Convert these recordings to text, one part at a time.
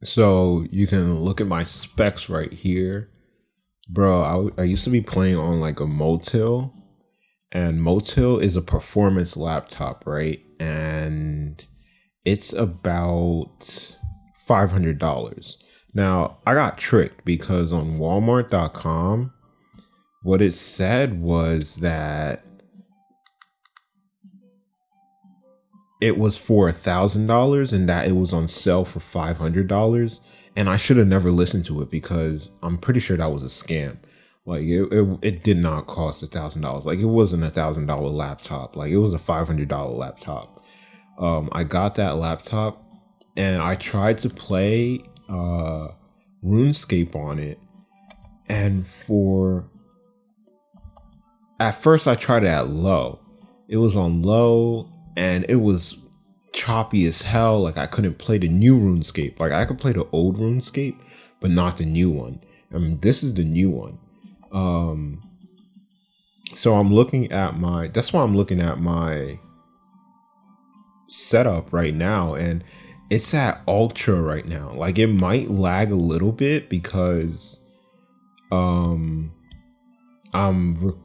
So you can look at my specs right here. Bro, I used to be playing on like a Motile, and Motile is a performance laptop, right? And it's about $500. Now, I got tricked because on Walmart.com, what it said was that it was for $1,000 and that it was on sale for $500. And I should have never listened to it because I'm pretty sure that was a scam. Like it did not cost $1,000. Like it wasn't $1,000 laptop. Like it was a $500 laptop. I got that laptop and I tried to play RuneScape on it. And at first I tried it at low. It was on low and it was choppy as hell. Like I couldn't play the new RuneScape. Like I could play the old RuneScape, but not the new one. I mean, this is the new one. So I'm looking at that's why I'm looking at my setup right now, and it's at ultra right now. Like it might lag a little bit because I'm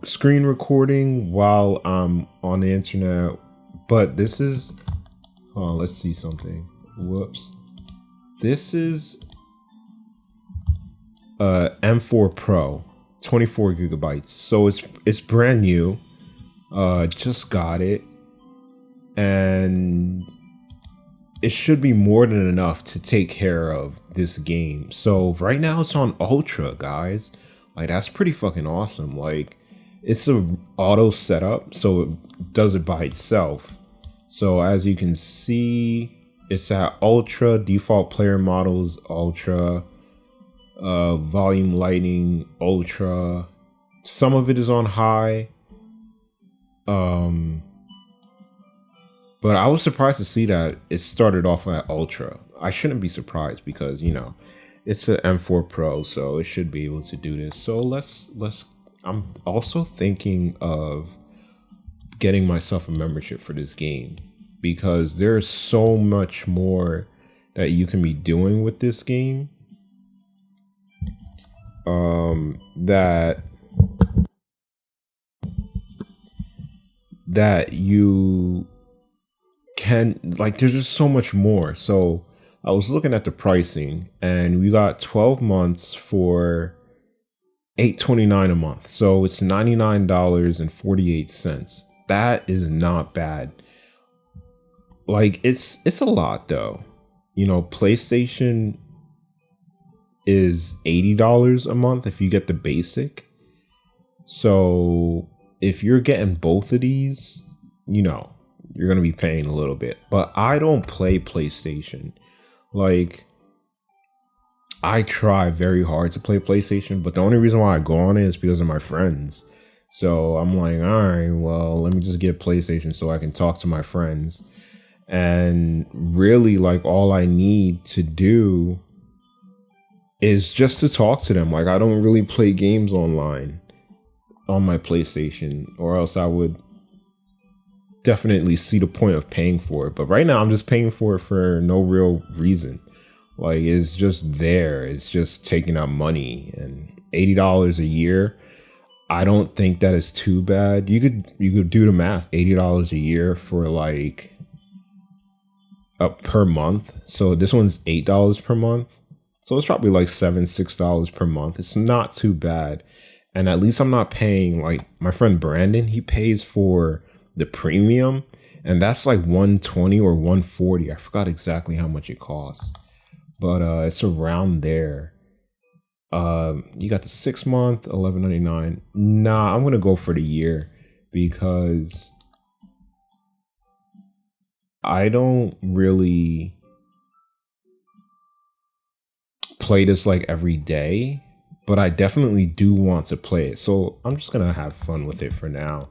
screen recording while I'm on the internet, but this is, let's see something. Whoops. This is M4 Pro, 24 gigabytes. So it's brand new. Just got it. And it should be more than enough to take care of this game. So right now it's on ultra, guys. Like that's pretty fucking awesome. Like it's a auto setup, so it does it by itself. So as you can see, it's at ultra, default player models ultra, volume lighting ultra. Some of it is on high. But I was surprised to see that it started off at ultra. I shouldn't be surprised because, you know, it's an M4 Pro, so it should be able to do this. So let's I'm also thinking of getting myself a membership for this game because there's so much more that you can be doing with this game. That you can, like, there's just so much more. So I was looking at the pricing and we got 12 months for $8.29 a month. So it's $99.48. That is not bad. Like it's a lot though. You know, PlayStation is $80 a month if you get the basic. So if you're getting both of these, you know, you're going to be paying a little bit. But I don't play PlayStation. Like, I try very hard to play PlayStation, but the only reason why I go on it is because of my friends. So I'm like, all right, well, let me just get PlayStation so I can talk to my friends. And really, like, all I need to do is just to talk to them. Like, I don't really play games online on my PlayStation, or else I would definitely see the point of paying for it. But right now I'm just paying for it for no real reason. Like it's just there. It's just taking out money, and $80 a year, I don't think that is too bad. You could do the math. $80 a year for like per month. So this one's $8 per month. So it's probably like $6 per month. It's not too bad. And at least I'm not paying, like my friend Brandon, he pays for the premium, and that's like $120 or $140. I forgot exactly how much it costs, but it's around there. You got the 6 month, $11.99. Nah, I'm gonna go for the year because I don't really play this like every day, but I definitely do want to play it. So I'm just gonna have fun with it for now.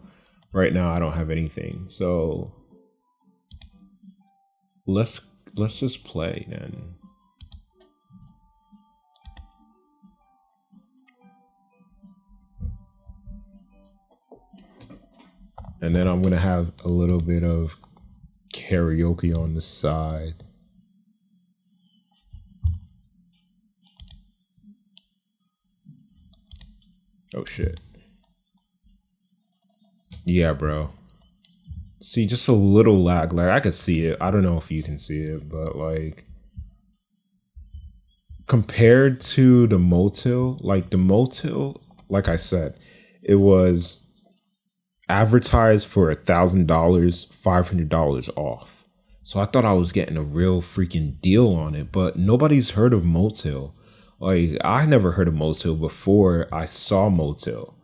Right now I don't have anything, so let's just play then. And then I'm gonna have a little bit of karaoke on the side. Oh shit. Yeah, bro. See, just a little lag. Like I could see it. I don't know if you can see it, but like compared to the Motile, like I said, it was advertised for $1,000, $500 off. So I thought I was getting a real freaking deal on it, but nobody's heard of Motile. Like I never heard of Motile before I saw Motile.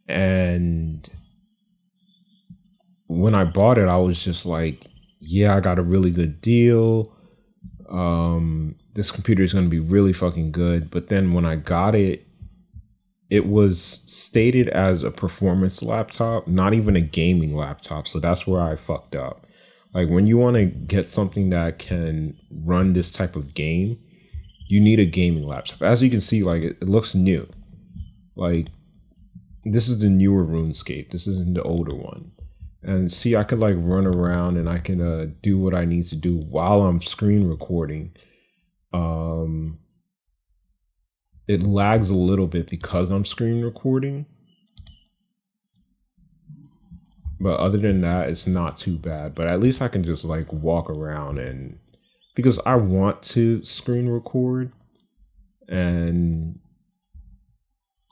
And when I bought it, I was just like, yeah, I got a really good deal. This computer is going to be really fucking good. But then when I got it, it was stated as a performance laptop, not even a gaming laptop. So that's where I fucked up. Like when you want to get something that can run this type of game, you need a gaming laptop. As you can see, like it looks new. Like this is the newer RuneScape. This isn't the older one. And see, I could like run around and I can do what I need to do while I'm screen recording. It lags a little bit because I'm screen recording. But other than that, it's not too bad. But at least I can just like walk around, and because I want to screen record and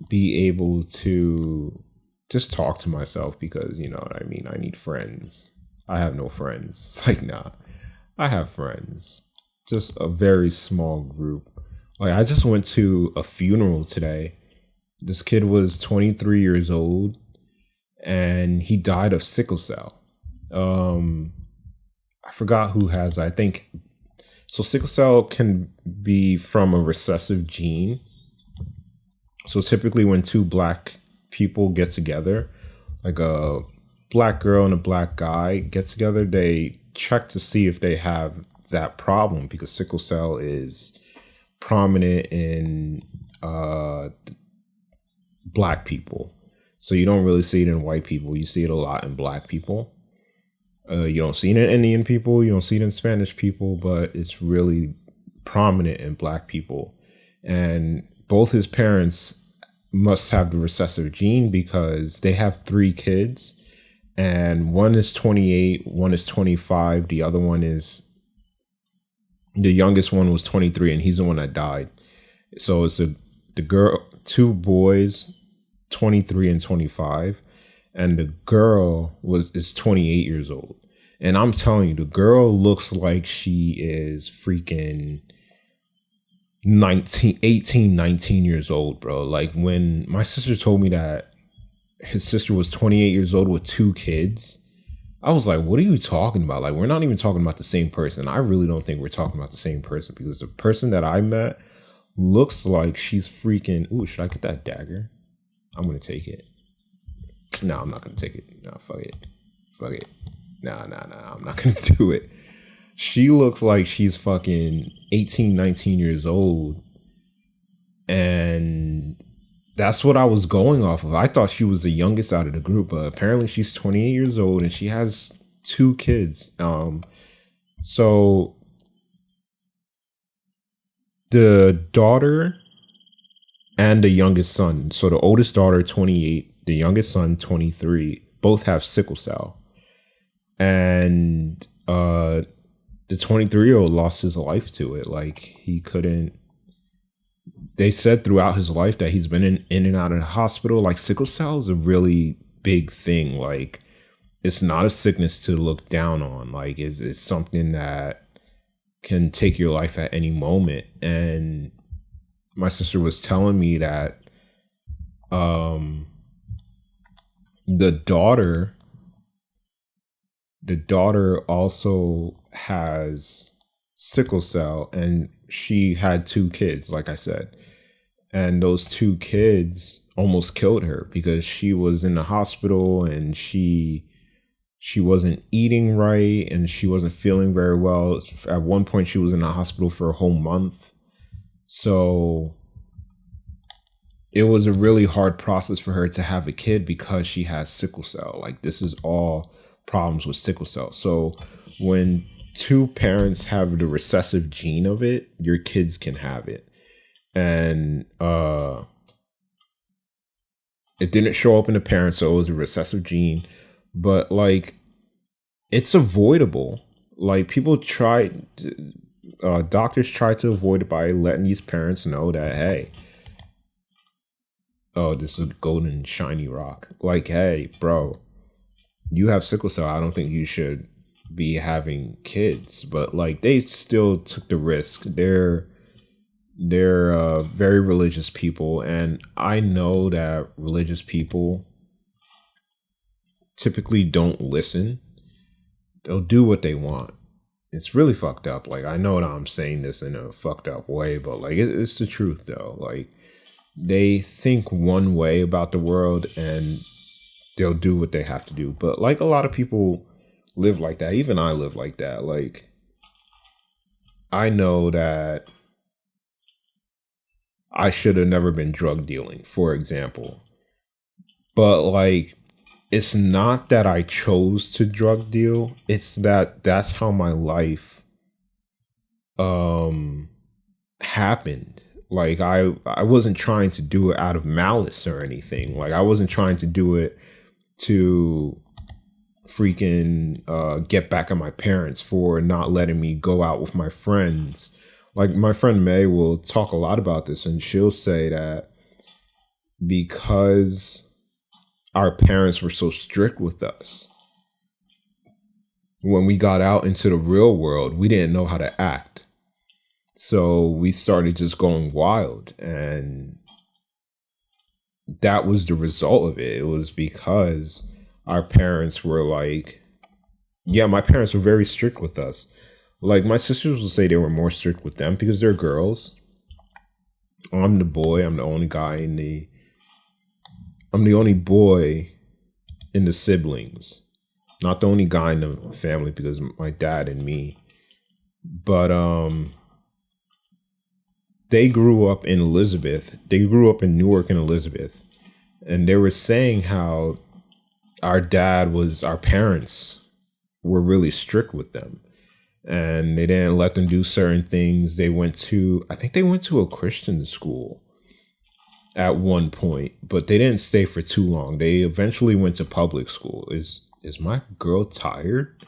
be able to just talk to myself, because you know what I mean, I need friends. I have no friends. It's like, nah, I have friends, just a very small group. Like I just went to a funeral today. This kid was 23 years old and he died of sickle cell. I forgot who has, I think. So sickle cell can be from a recessive gene. So typically when two black people get together, like a black girl and a black guy get together, they check to see if they have that problem, because sickle cell is prominent in black people. So you don't really see it in white people. You see it a lot in black people. You don't see it in Indian people. You don't see it in Spanish people, but it's really prominent in black people. And both his parents must have the recessive gene, because they have 3 kids, and one is 28, one is 25, the other one is, the youngest one was 23, and he's the one that died. So it's the girl, 2 boys, 23 and 25, and the girl is 28 years old. And I'm telling you, the girl looks like she is freaking 19 years old, bro. Like when my sister told me that his sister was 28 years old with 2 kids, I was like, what are you talking about? Like, we're not even talking about the same person. I really don't think we're talking about the same person, because the person that I met looks like she's freaking, ooh, should I get that dagger? I'm going to take it. No, I'm not going to take it. No, fuck it. Fuck it. Nah, I'm not going to do it. She looks like she's fucking 18, 19 years old. And that's what I was going off of. I thought she was the youngest out of the group, but apparently she's 28 years old and she has 2 kids. So the daughter and the youngest son, so the oldest daughter 28, the youngest son 23, both have sickle cell. And the 23-year-old lost his life to it. Like he couldn't. They said throughout his life that he's been in and out of the hospital. Like sickle cell is a really big thing. Like it's not a sickness to look down on. Like it's something that can take your life at any moment. And my sister was telling me that the daughter also has sickle cell, and she had 2 kids, like I said. And those 2 kids almost killed her, because she was in the hospital and she wasn't eating right and she wasn't feeling very well. At one point she was in the hospital for a whole month. So it was a really hard process for her to have a kid, because she has sickle cell. Like this is all problems with sickle cell. So when 2 parents have the recessive gene of it, your kids can have it. And It didn't show up in the parents, so it was a recessive gene. But like, it's avoidable. Like people try, doctors try to avoid it by letting these parents know that, hey, oh, this is a golden shiny rock. Like, hey, bro, you have sickle cell. I don't think you should be having kids. But like, they still took the risk. They're very religious people, and I know that religious people typically don't listen. They'll do what they want. It's really fucked up. Like, I know that I'm saying this in a fucked up way, but like, it's the truth though. Like, they think one way about the world and they'll do what they have to do. But like, a lot of people live like that. Even I live like that. Like, I know that I should have never been drug dealing, for example. But like, it's not that I chose to drug deal. It's that that's how my life happened. Like, I wasn't trying to do it out of malice or anything. Like, I wasn't trying to do it to freaking get back at my parents for not letting me go out with my friends. Like, my friend May will talk a lot about this, and she'll say that because our parents were so strict with us, when we got out into the real world, we didn't know how to act. So we started just going wild, and that was the result of it. It was because our parents were like, yeah, my parents were very strict with us. Like, my sisters will say they were more strict with them because they're girls. I'm the boy. I'm the only boy in the siblings. Not the only guy in the family because my dad and me. But they grew up in Elizabeth. They grew up in Newark and Elizabeth. And they were saying how our parents were really strict with them. And they didn't let them do certain things. I think they went to a Christian school at one point, but they didn't stay for too long. They eventually went to public school. Is my girl tired?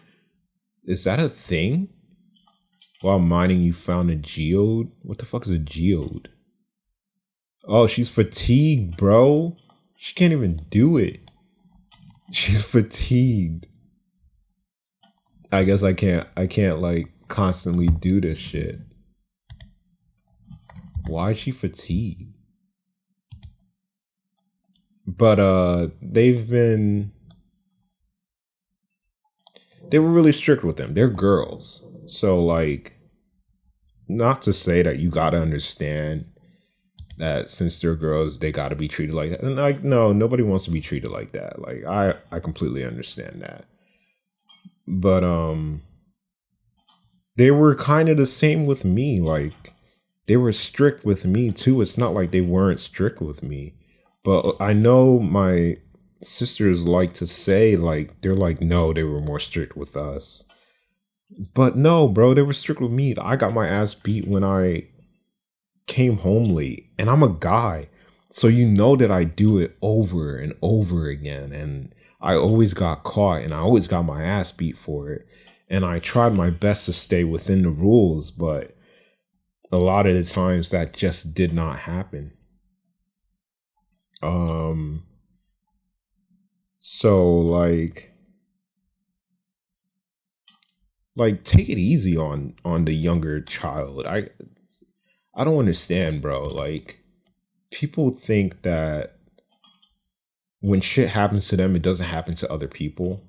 Is that a thing? While mining, you found a geode? What the fuck is a geode? Oh, she's fatigued, bro. She can't even do it. She's fatigued. I guess I can't like constantly do this shit. Why is she fatigued? But they were really strict with them. They're girls. So like, not to say that you gotta understand that since they're girls, they gotta be treated like that. And like, no, nobody wants to be treated like that. Like, I completely understand that. But they were kind of the same with me. Like, they were strict with me too. It's not like they weren't strict with me. But I know my sisters like to say, like, they're like, no, they were more strict with us. But no, bro, they were strict with me. I got my ass beat when I came home late. And I'm a guy. So you know that I do it over and over again. And I always got caught and I always got my ass beat for it. And I tried my best to stay within the rules. But a lot of the times that just did not happen. So like take it easy on the younger child. I don't understand, bro. Like, people think that when shit happens to them, it doesn't happen to other people.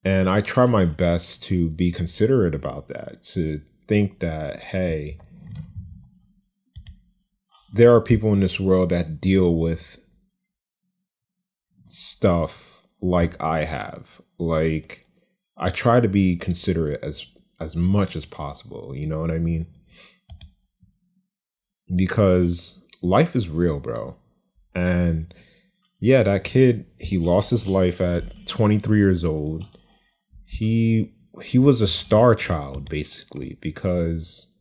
And I try my best to be considerate about that, to think that, hey, there are people in this world that deal with stuff like I have. Like, I try to be considerate as much as possible. You know what I mean? Because life is real, bro. And yeah, that kid, he lost his life at 23 years old. He was a star child, basically, because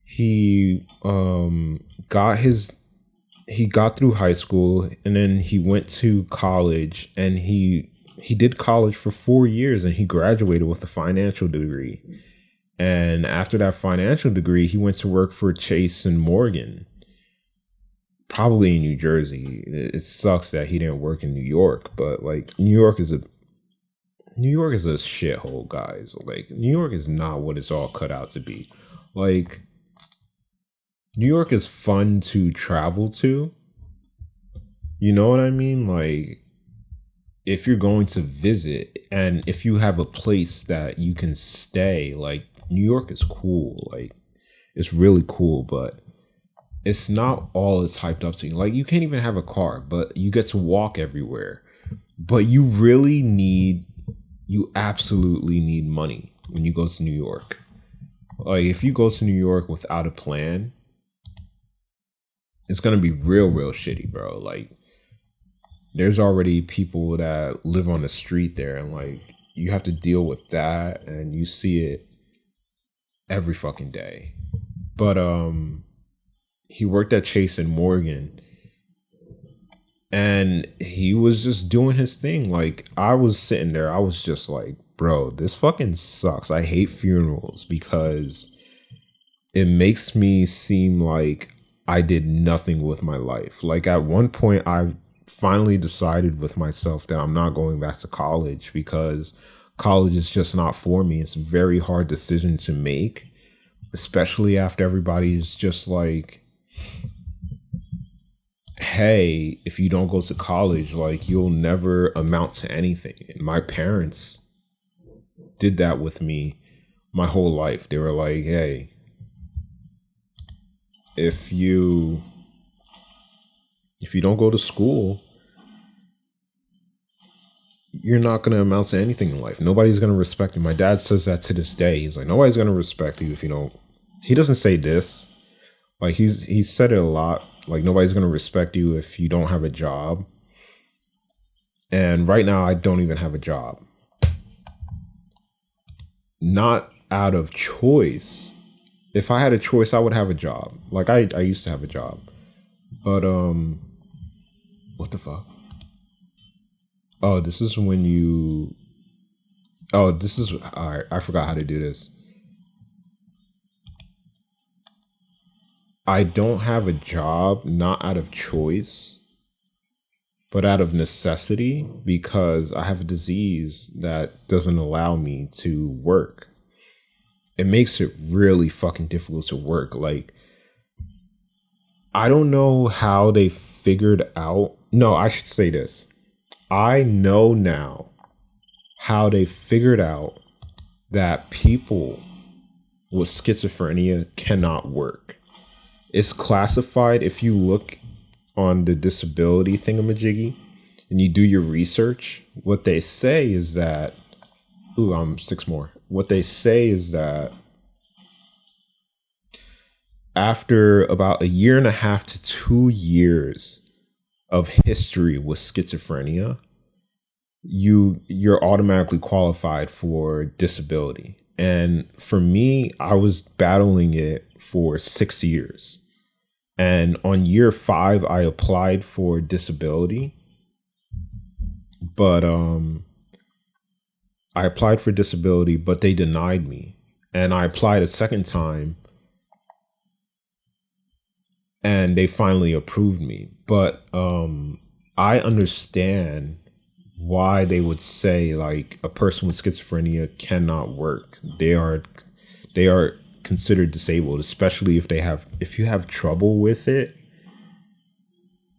he got his he got through high school, and then he went to college, and he did college for 4 years, and he graduated with a financial degree. And after that financial degree, he went to work for Chase and Morgan, probably in New Jersey. It sucks that he didn't work in New York, but like New York is a shithole, guys. Like, New York is not what it's all cut out to be. Like, New York is fun to travel to. You know what I mean? Like, if you're going to visit and if you have a place that you can stay, like, New York is cool. Like, it's really cool, but it's not all it's hyped up to. Like, you can't even have a car, but you get to walk everywhere. But you absolutely need money when you go to New York. Like, if you go to New York without a plan, it's going to be real shitty, bro. Like, there's already people that live on the street there, and like, you have to deal with that, and you see it every fucking day. But he worked at Chase and Morgan, and he was just doing his thing. Like, I was sitting there, I was just like, bro, this fucking sucks. I hate funerals because it makes me seem like I did nothing with my life. Like, at one point, I finally decided with myself that I'm not going back to college because college is just not for me. It's a very hard decision to make, especially after everybody's just like, hey, if you don't go to college, like, you'll never amount to anything. And my parents did that with me my whole life. They were like, hey, if you don't go to school, you're not going to amount to anything in life. Nobody's going to respect you. My dad says that to this day. He's like, nobody's going to respect you if you don't. He doesn't say this. Like, he's said it a lot. Like, nobody's going to respect you if you don't have a job. And right now, I don't even have a job. Not out of choice. If I had a choice, I would have a job. Like, I used to have a job. But, what the fuck? Oh, this is when you... Oh, this is... Alright, I forgot how to do this. I don't have a job, not out of choice, but out of necessity, because I have a disease that doesn't allow me to work. It makes it really fucking difficult to work. Like, I don't know how they figured out. No, I should say this. I know now how they figured out that people with schizophrenia cannot work. It's classified. If you look on the disability thingamajiggy and you do your research, what they say is that, I'm 6 more. What they say is that after about 1.5 to 2 years of history with schizophrenia, you're automatically qualified for disability. And for me, I was battling it for 6 years. And on year 5, I applied for disability. But I applied for disability, but they denied me. And I applied a second time, and they finally approved me. But I understand why they would say, like, a person with schizophrenia cannot work. They are considered disabled, especially if you have trouble with it.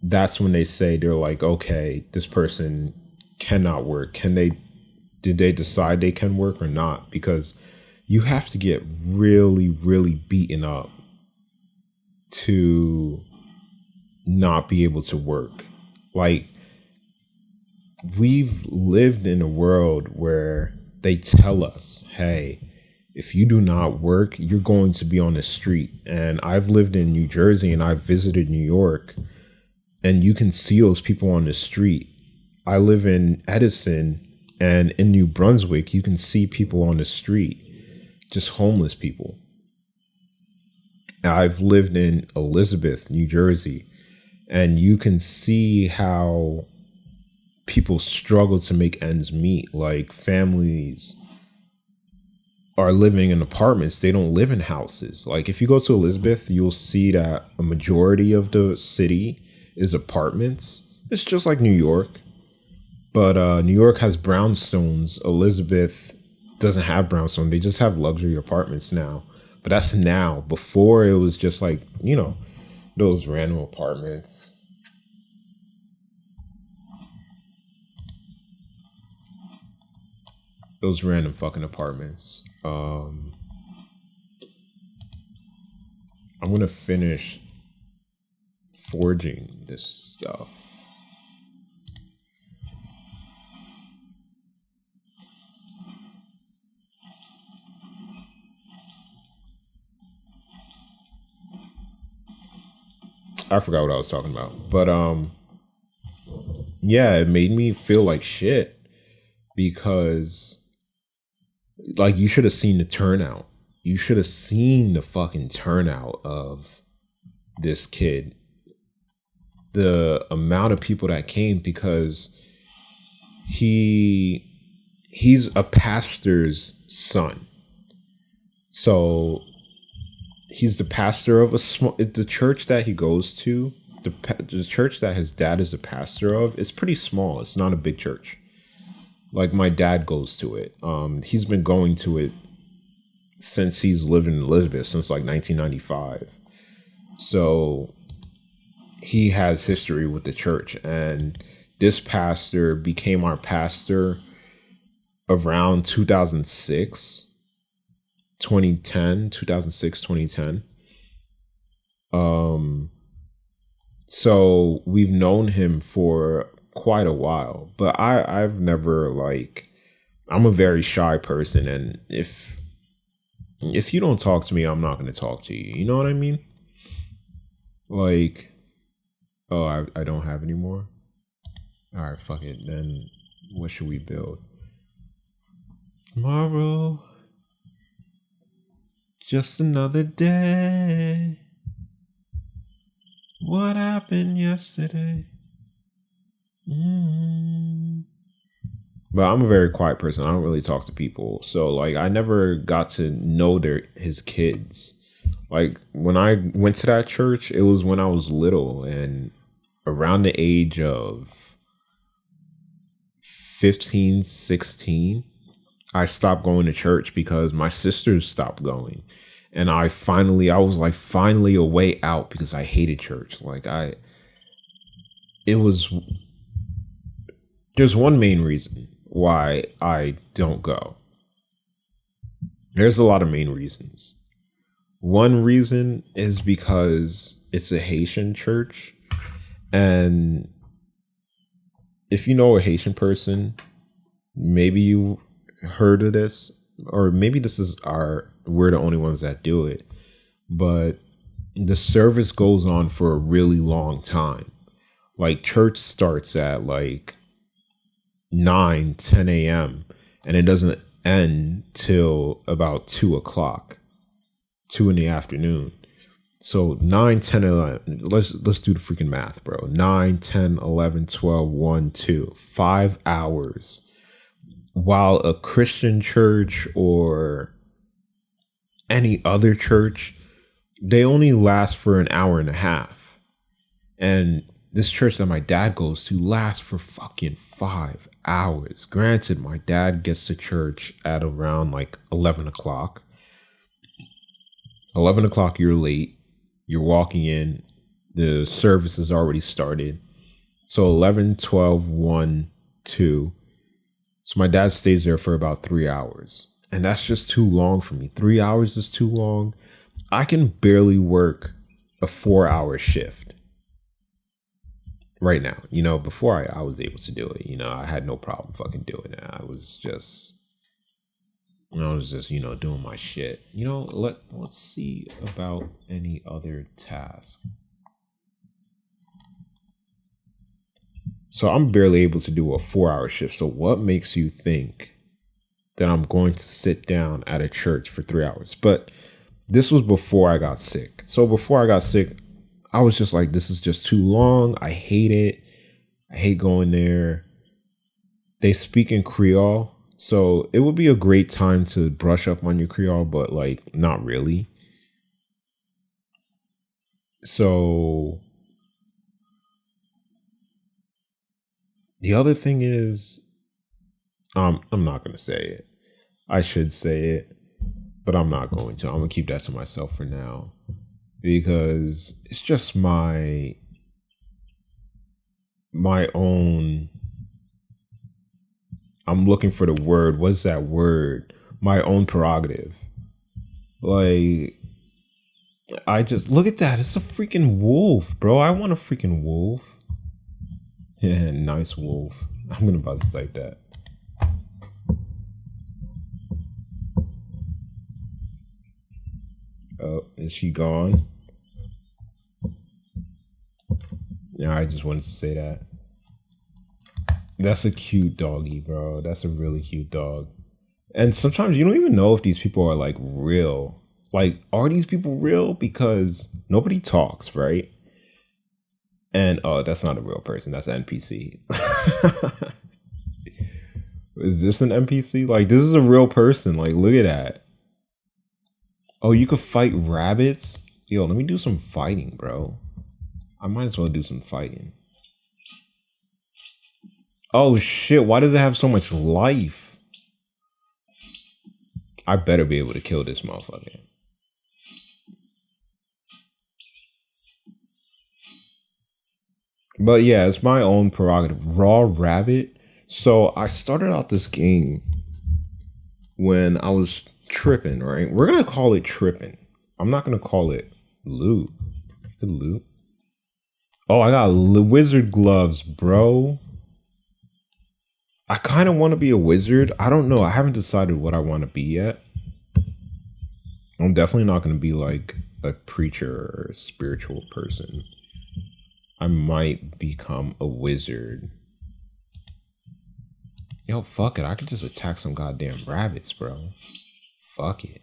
That's when they say, they're like, okay, this person cannot work. Did they decide they can work or not? Because you have to get really, really beaten up to not be able to work. Like, we've lived in a world where they tell us, hey, if you do not work, you're going to be on the street. And I've lived in New Jersey and I've visited New York, and you can see those people on the street. I live in Edison, and in New Brunswick, you can see people on the street, just homeless people. I've lived in Elizabeth, New Jersey, And you can see how people struggle to make ends meet. Like, families are living in apartments. They don't live in houses. Like, if you go to Elizabeth, you'll see that a majority of the city is apartments. It's just like New York. But New York has brownstones. Elizabeth doesn't have brownstone. They just have luxury apartments now. But that's now. Before, it was just like, those random apartments. Those random fucking apartments. I'm gonna finish forging this stuff. I forgot what I was talking about. But yeah, it made me feel like shit because, like, you should have seen the turnout. You should have seen the fucking turnout of this kid. The amount of people that came, because he's a pastor's son. So he's the pastor of the church that he goes to. The church that his dad is a pastor of is pretty small. It's not a big church. Like, my dad goes to it. He's been going to it since he's lived in Elizabeth, since like 1995. So he has history with the church. And this pastor became our pastor around 2006. 2010. So we've known him for quite a while, but I've never, like, I'm a very shy person, and if you don't talk to me, I'm not going to talk to you. You know what I mean? Like, oh, I don't have any more. All right, fuck it. Then what should we build? Tomorrow, just another day. What happened yesterday? But I'm a very quiet person. I don't really talk to people. So, like, I never got to know his kids. Like, when I went to that church, it was when I was little, and around the age of 15, 16, I stopped going to church because my sisters stopped going. And I was finally a way out, because I hated church. Like, there's one main reason why I don't go. There's a lot of main reasons. One reason is because it's a Haitian church. And if you know a Haitian person, maybe you heard of this, or maybe we're the only ones that do it, but the service goes on for a really long time. Like, church starts at like 9-10 a.m. and it doesn't end till about 2 o'clock, 2 in the afternoon. So 9, 10, 11, let's do the freaking math, bro. 9, 10, 11, 12, 1, 2, 5 hours. While a Christian church or any other church, they only last for an hour and a half. And this church that my dad goes to lasts for fucking 5 hours. Granted, my dad gets to church at around like 11 o'clock. 11 o'clock, you're late. You're walking in. The service has already started. So 11, 12, 1, 2. So my dad stays there for about 3 hours. And that's just too long for me. 3 hours is too long. I can barely work a 4-hour shift right now. You know, before I was able to do it, you know, I had no problem fucking doing it. I was just, doing my shit. You know, let's see about any other task. So I'm barely able to do a 4-hour shift. So what makes you think that I'm going to sit down at a church for 3 hours? But this was before I got sick. So before I got sick, I was just like, this is just too long. I hate it. I hate going there. They speak in Creole, so it would be a great time to brush up on your Creole, but like not really. So the other thing is, I'm not gonna say it. I should say it, but I'm not going to. I'm gonna keep that to myself for now because it's just my own. I'm looking for the word. What's that word? My own prerogative. Like, I just look at that. It's a freaking wolf, bro. I want a freaking wolf. Yeah, nice wolf. I'm gonna about to type that. Oh, is she gone? Yeah, I just wanted to say that. That's a cute doggy, bro. That's a really cute dog. And sometimes you don't even know if these people are like real. Like, are these people real? Because nobody talks, right? And oh, that's not a real person. That's an NPC. Is this an NPC? Like, this is a real person. Like, look at that. Oh, you could fight rabbits? Yo, let me do some fighting, bro. I might as well do some fighting. Oh shit, why does it have so much life? I better be able to kill this motherfucker. But yeah, it's my own prerogative. Raw rabbit. So I started out this game when I was tripping, right? We're gonna call it tripping. I'm not gonna call it loot. Good loot. Oh, I got wizard gloves, bro. I kind of want to be a wizard. I don't know. I haven't decided what I want to be yet. I'm definitely not going to be like a preacher or a spiritual person. I might become a wizard. Yo, fuck it. I could just attack some goddamn rabbits, bro. Fuck it.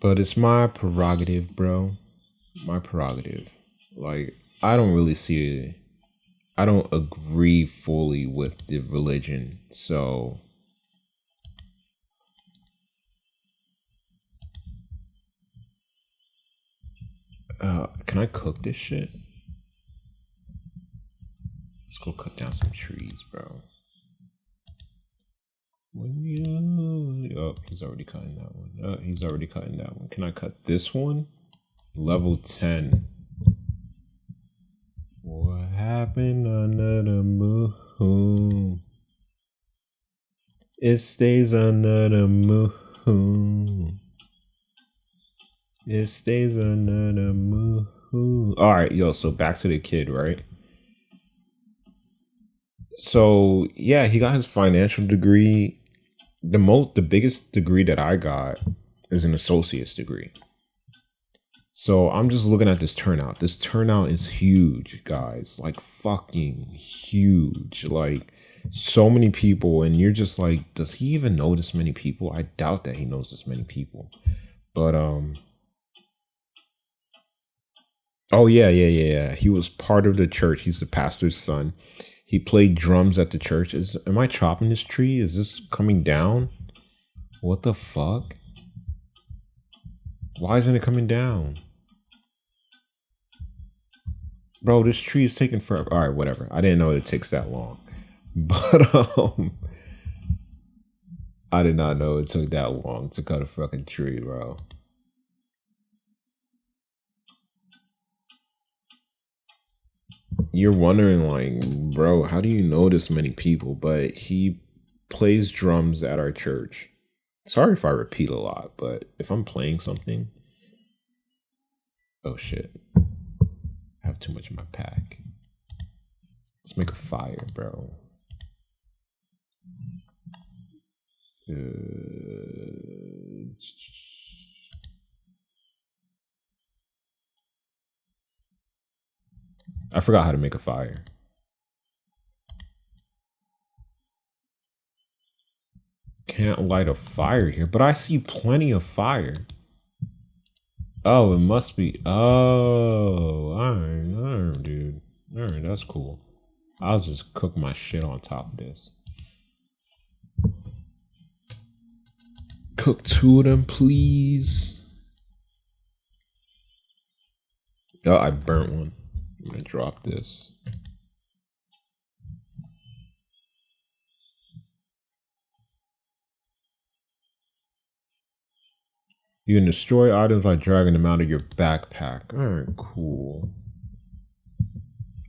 But it's my prerogative, bro. My prerogative. Like, I don't really see it. I don't agree fully with the religion, so can I cook this shit? Let's go cut down some trees, bro. Oh, he's already cutting that one. Oh, he's already cutting that one. Can I cut this one? Level 10. What happened under the moon? It stays under the moon. It stays under the moon. Alright, yo, so back to the kid, right? So yeah, he got his financial degree. The biggest degree that I got is an associate's degree. So I'm just looking at this turnout. This turnout is huge, guys. Like fucking huge. Like so many people, and you're just like, does he even know this many people? I doubt that he knows this many people. But oh yeah. He was part of the church. He's the pastor's son. He played drums at the church. Am I chopping this tree? Is this coming down? What the fuck? Why isn't it coming down? Bro, this tree is taking forever. All right, whatever. I didn't know it takes that long. But I did not know it took that long to cut a fucking tree, bro. You're wondering, like, bro, how do you know this many people? But he plays drums at our church. Sorry if I repeat a lot, but if I'm playing something. Oh shit. I have too much in my pack. Let's make a fire, bro. I forgot how to make a fire. Can't light a fire here, but I see plenty of fire. Oh, it must be. Oh, all right, dude. All right, that's cool. I'll just cook my shit on top of this. Cook two of them, please. Oh, I burnt one. I'm gonna drop this. You can destroy items by dragging them out of your backpack. Alright, cool.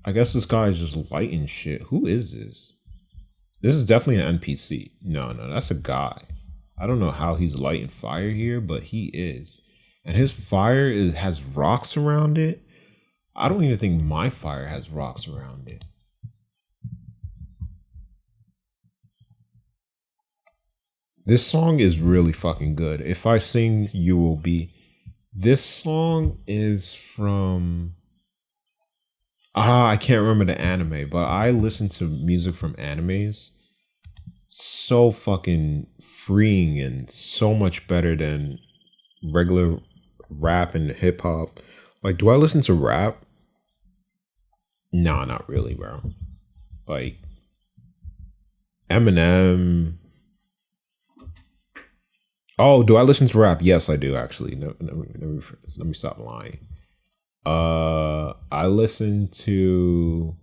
I guess this guy is just lighting shit. Who is this? This is definitely an NPC. No, that's a guy. I don't know how he's lighting fire here, but he is. And his fire has rocks around it. I don't even think my fire has rocks around it. This song is really fucking good. If I sing, you will be. This song is from... I can't remember the anime, but I listen to music from animes. So fucking freeing and so much better than regular rap and hip hop. Like, do I listen to rap? Nah, not really, bro. Like, Eminem... Oh, do I listen to rap? Yes, I do actually. Let me stop lying. I listen to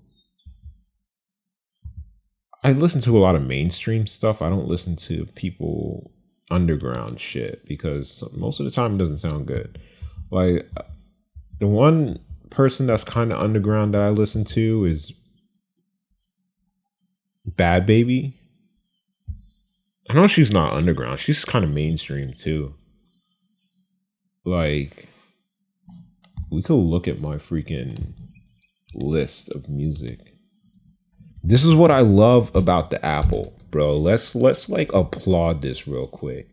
a lot of mainstream stuff. I don't listen to people underground shit because most of the time it doesn't sound good. Like, the one person that's kind of underground that I listen to is Bad Baby. I know she's not underground. She's kind of mainstream too. Like, we could look at my freaking list of music. This is what I love about the Apple, bro. Let's like applaud this real quick.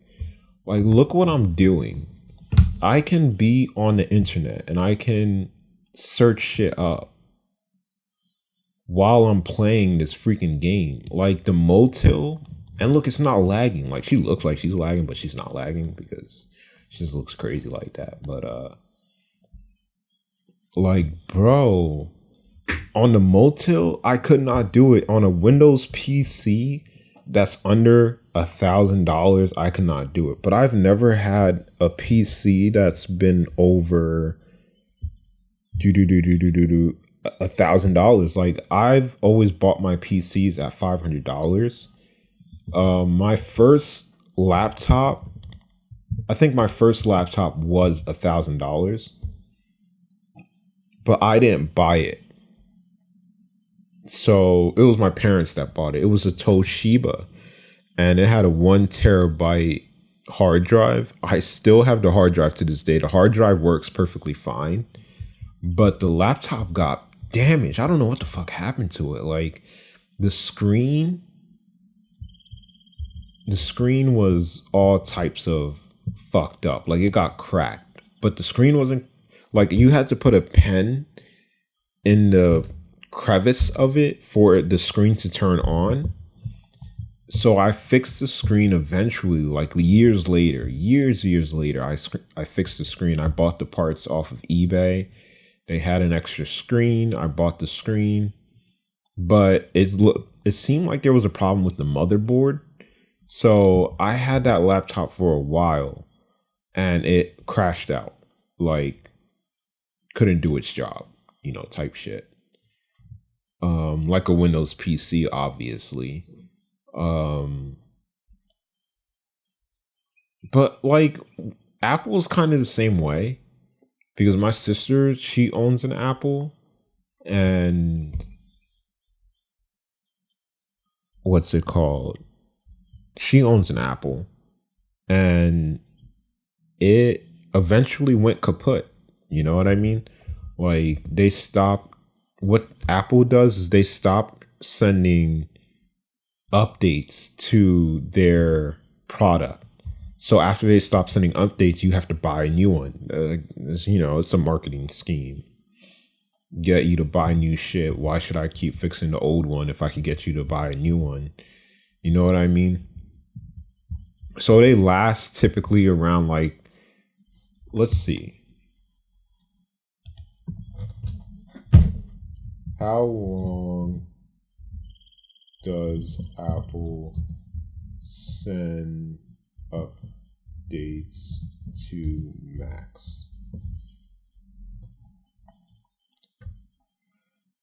Like, look what I'm doing. I can be on the internet and I can search shit up while I'm playing this freaking game. Like the Motile. And look, it's not lagging. Like, she looks like she's lagging, but she's not lagging because she just looks crazy like that. But, like, bro, on the Motile, I could not do it. On a Windows PC that's under $1,000, I could not do it. But I've never had a PC that's been over $1,000. Like, I've always bought my PCs at $500. My first laptop, I think my first laptop was $1,000, but I didn't buy it. So it was my parents that bought it. It was a Toshiba and it had a 1 terabyte hard drive. I still have the hard drive to this day. The hard drive works perfectly fine, but the laptop got damaged. I don't know what the fuck happened to it. Like, the screen was all types of fucked up. Like, it got cracked, but the screen wasn't, like, you had to put a pen in the crevice of it for the screen to turn on. So I fixed the screen eventually, like years later, I fixed the screen. I bought the parts off of eBay. They had an extra screen. I bought the screen, but it seemed like there was a problem with the motherboard. So I had that laptop for a while and it crashed out, like couldn't do its job, type shit. Like a Windows PC, obviously. But like Apple's kind of the same way because my sister, she owns an Apple and what's it called? She owns an Apple and it eventually went kaput. You know what I mean? Like, what Apple does is they stop sending updates to their product. So after they stop sending updates, you have to buy a new one. It's a marketing scheme. Get you to buy new shit. Why should I keep fixing the old one if I could get you to buy a new one? You know what I mean? So they last typically around, like, let's see. How long does Apple send updates to Macs?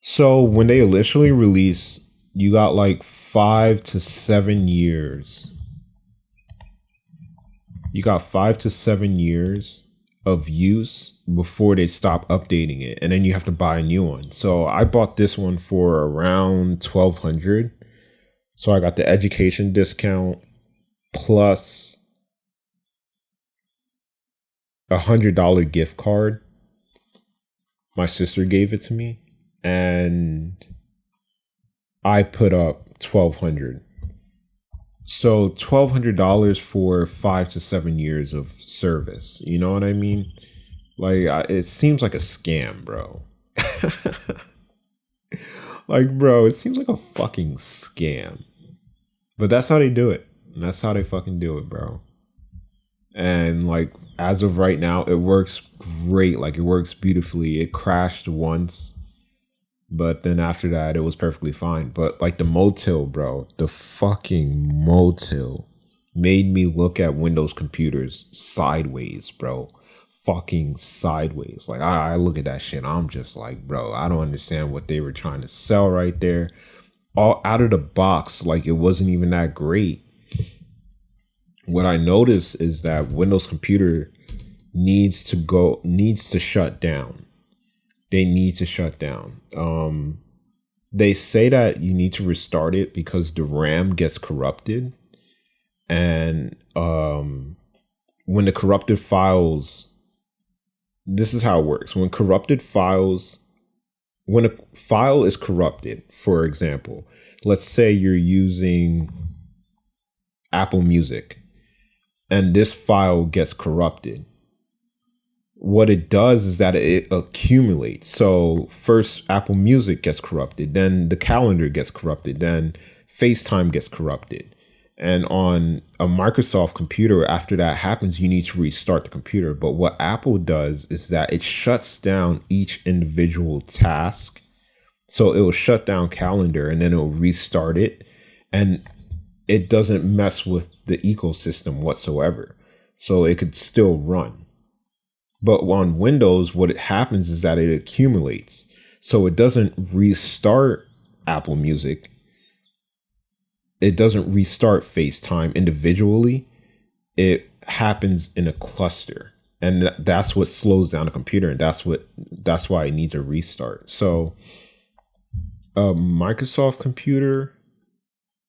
So when they initially released, you got like 5 to 7 years. You got 5 to 7 years of use before they stop updating it, and then you have to buy a new one. So I bought this one for around $1,200. So I got the education discount plus $100 gift card. My sister gave it to me, and I put up $1,200. So $1,200 for 5 to 7 years of service. You know what I mean? Like, it seems like a scam, bro. Like, bro, it seems like a fucking scam. But that's how they do it. And that's how they fucking do it, bro. And like, as of right now, it works great. Like, it works beautifully. It crashed once, but then after that, it was perfectly fine. But like the Motile, bro, the fucking Motile made me look at Windows computers sideways, bro. Fucking sideways. Like, I look at that shit, I'm just like, bro, I don't understand what they were trying to sell right there. All out of the box, like, it wasn't even that great. What I noticed is that Windows computer needs to shut down. They need to shut down. They say that you need to restart it because the RAM gets corrupted. And when the corrupted files, this is how it works. When a file is corrupted, for example, let's say you're using Apple Music and this file gets corrupted. What it does is that it accumulates. So first Apple Music gets corrupted, then the calendar gets corrupted, then FaceTime gets corrupted. And on a Microsoft computer, after that happens, you need to restart the computer. But what Apple does is that it shuts down each individual task. So it will shut down calendar and then it will restart it. And it doesn't mess with the ecosystem whatsoever. So it could still run. But on Windows, what it happens is that it accumulates. So it doesn't restart Apple Music. It doesn't restart FaceTime individually. It happens in a cluster. And that's what slows down the computer. And that's why it needs a restart. So a Microsoft computer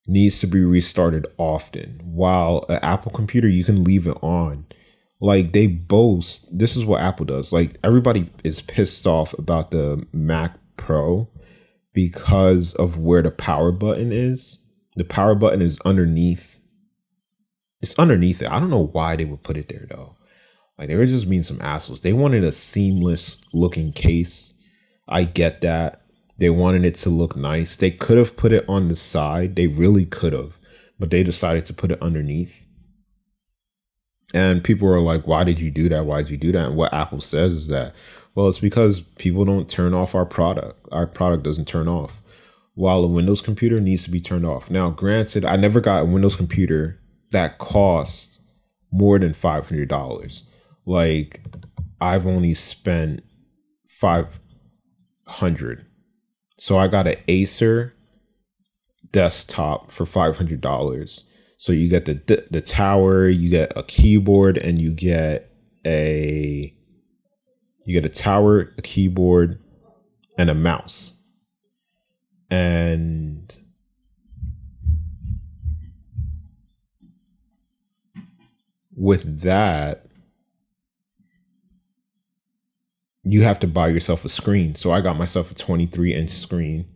needs to be restarted often. While an Apple computer, you can leave it on. Like, they boast, this is what Apple does. Like, everybody is pissed off about the Mac Pro because of where the power button is. The power button is underneath. It's underneath it. I don't know why they would put it there, though. Like, they were just being some assholes. They wanted a seamless looking case. I get that. They wanted it to look nice. They could have put it on the side. They really could have. But they decided to put it underneath. And people are like, why did you do that? Why did you do that? And what Apple says is that, well, it's because people don't turn off our product. Our product doesn't turn off. While a Windows computer needs to be turned off. Now, granted, I never got a Windows computer that cost more than $500. Like, I've only spent $500. So I got an Acer desktop for $500. So you get the tower, you get a keyboard, and you get a tower, a keyboard, and a mouse. And with that, you have to buy yourself a screen. So I got myself a 23-inch screen,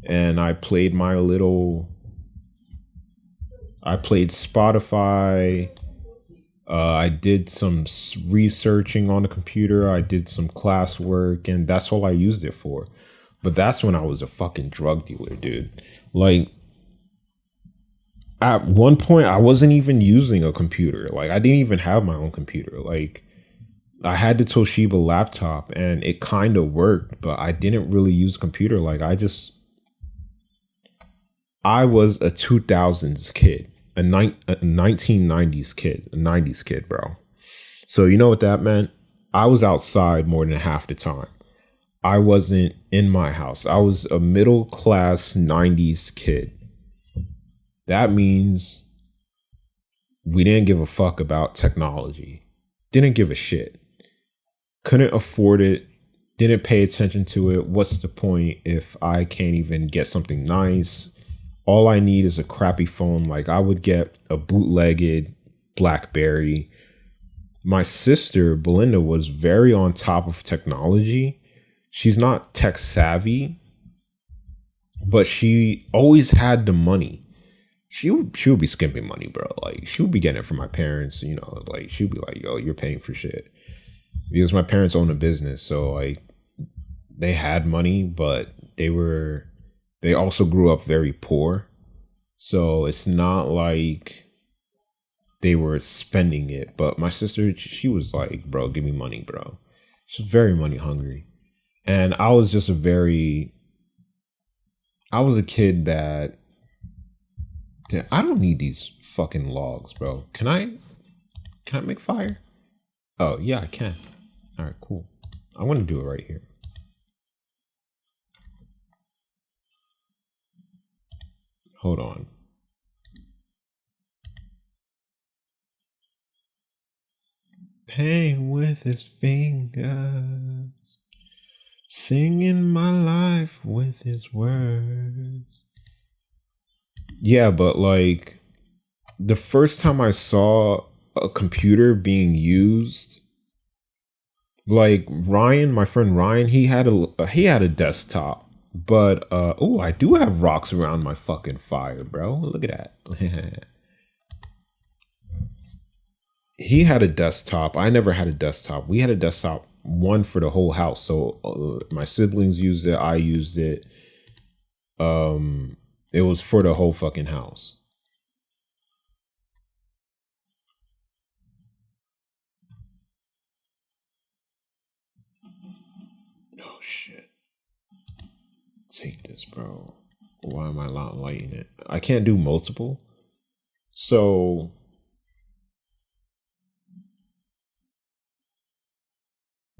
and I played Spotify. I did some researching on the computer. I did some classwork, and that's all I used it for. But that's when I was a fucking drug dealer, dude. Like, at one point, I wasn't even using a computer. Like, I didn't even have my own computer. Like, I had the Toshiba laptop and it kind of worked, but I didn't really use a computer. Like I was a 2000s kid, a 1990s kid, a 90s kid, bro. So you know what that meant? I was outside more than half the time. I wasn't in my house. I was a middle class 90s kid. That means we didn't give a fuck about technology. Didn't give a shit. Couldn't afford it. Didn't pay attention to it. What's the point if I can't even get something nice? All I need is a crappy phone. Like I would get a bootlegged BlackBerry. My sister, Belinda, was very on top of technology. She's not tech savvy, but she always had the money. She would be skimping money, bro. Like she would be getting it from my parents, you know, like she'd be like, yo, you're paying for shit. Because my parents own a business, so like they had money, but they also grew up very poor. So it's not like they were spending it. But my sister, she was like, bro, give me money, bro. She's very money hungry. And I was just I was a kid that I don't need these fucking logs, bro. Can I make fire? Oh, yeah, I can. All right, cool. I want to do it right here. Hold on. Paint with his fingers, singing my life with his words. Yeah, but like the first time I saw a computer being used, like Ryan, my friend Ryan, he had a desktop, but I do have rocks around my fucking fire, bro. Look at that. He had a desktop. I never had a desktop. We had a desktop, one for the whole house. So my siblings used it. I used it. It was for the whole fucking house. Oh shit. Take this, bro. Why am I not lighting it? I can't do multiple. So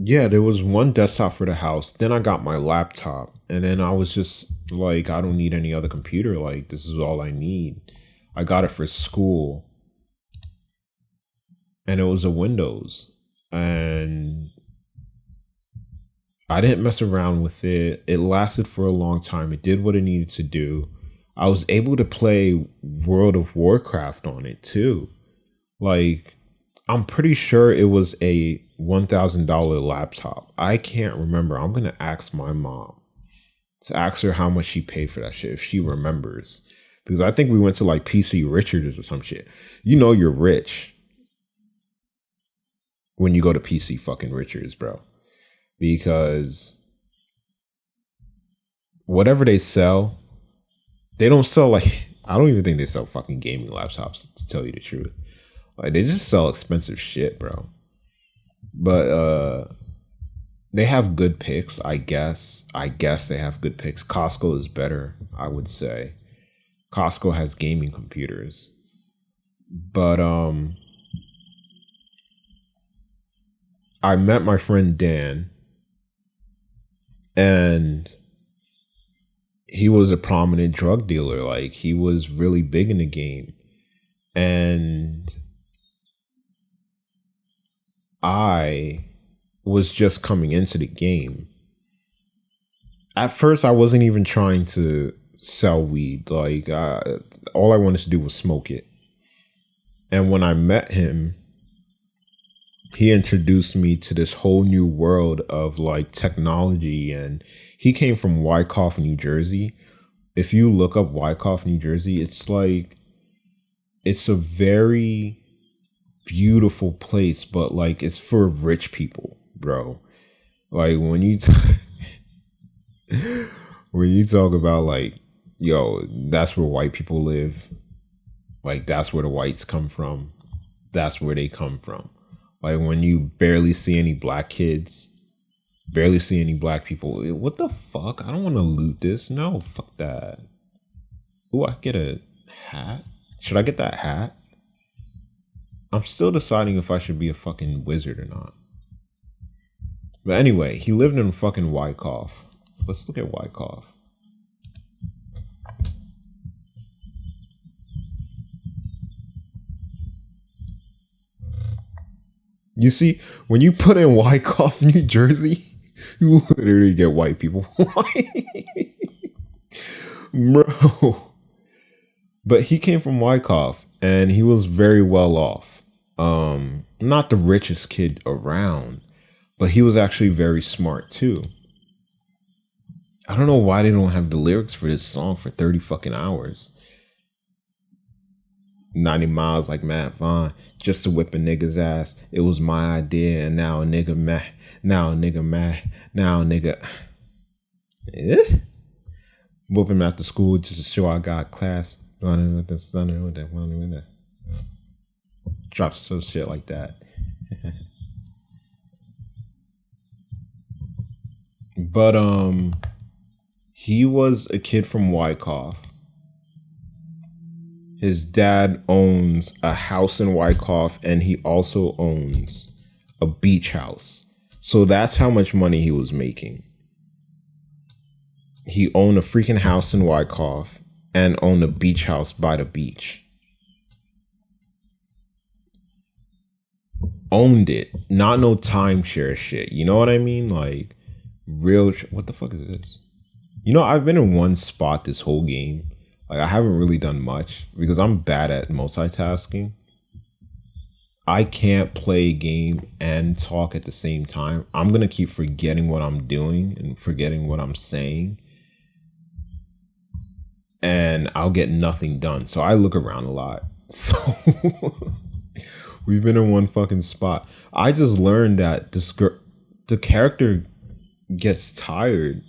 yeah, there was one desktop for the house. Then I got my laptop. And then I was just like, I don't need any other computer. Like, this is all I need. I got it for school. And it was a Windows. And I didn't mess around with it. It lasted for a long time. It did what it needed to do. I was able to play World of Warcraft on it too. Like, I'm pretty sure it was a $1,000 laptop. I can't remember. I'm going to ask my mom to ask her how much she paid for that shit if she remembers. Because I think we went to like PC Richards or some shit. You know you're rich when you go to PC fucking Richards, bro. Because whatever they sell, they don't sell like, I don't even think they sell fucking gaming laptops, to tell you the truth. Like they just sell expensive shit, bro. But they have good picks, I guess. I guess they have good picks. Costco is better, I would say. Costco has gaming computers. But I met my friend Dan, and he was a prominent drug dealer. Like he was really big in the game. And I was just coming into the game. At first, I wasn't even trying to sell weed. Like, all I wanted to do was smoke it. And when I met him, he introduced me to this whole new world of like technology. And he came from Wyckoff, New Jersey. If you look up Wyckoff, New Jersey, it's like, it's a very beautiful place, but like it's for rich people, bro. Like when you when you talk about like, yo, that's where white people live, like that's where the whites come from, that's where they come from. Like when you barely see any black kids, barely see any black people. What the fuck? I don't want to loot this. No, fuck that. Ooh, I get a hat. Should I get that hat? I'm still deciding if I should be a fucking wizard or not. But anyway, he lived in fucking Wyckoff. Let's look at Wyckoff. You see, when you put in Wyckoff, New Jersey, you literally get white people. Bro. But he came from Wyckoff and he was very well off. Not the richest kid around, but he was actually very smart too. I don't know why they don't have the lyrics for this song for 30 fucking hours. 90 miles like Matt Vaughn, just to whip a nigga's ass. It was my idea, and now a nigga mad. Now a nigga mad. Now a nigga. Whoop him after school just to show I got class. Running with the stunner with that. Running with that. Drop some shit like that. But he was a kid from Wyckoff. His dad owns a house in Wyckoff, and he also owns a beach house. So that's how much money he was making. He owned a freaking house in Wyckoff and owned a beach house by the beach. Owned it. Not no timeshare shit. You know what I mean? Like, real... What the fuck is this? You know, I've been in one spot this whole game. Like, I haven't really done much because I'm bad at multitasking. I can't play a game and talk at the same time. I'm going to keep forgetting what I'm doing and forgetting what I'm saying. And I'll get nothing done. So I look around a lot. So we've been in one fucking spot. I just learned that the character gets tired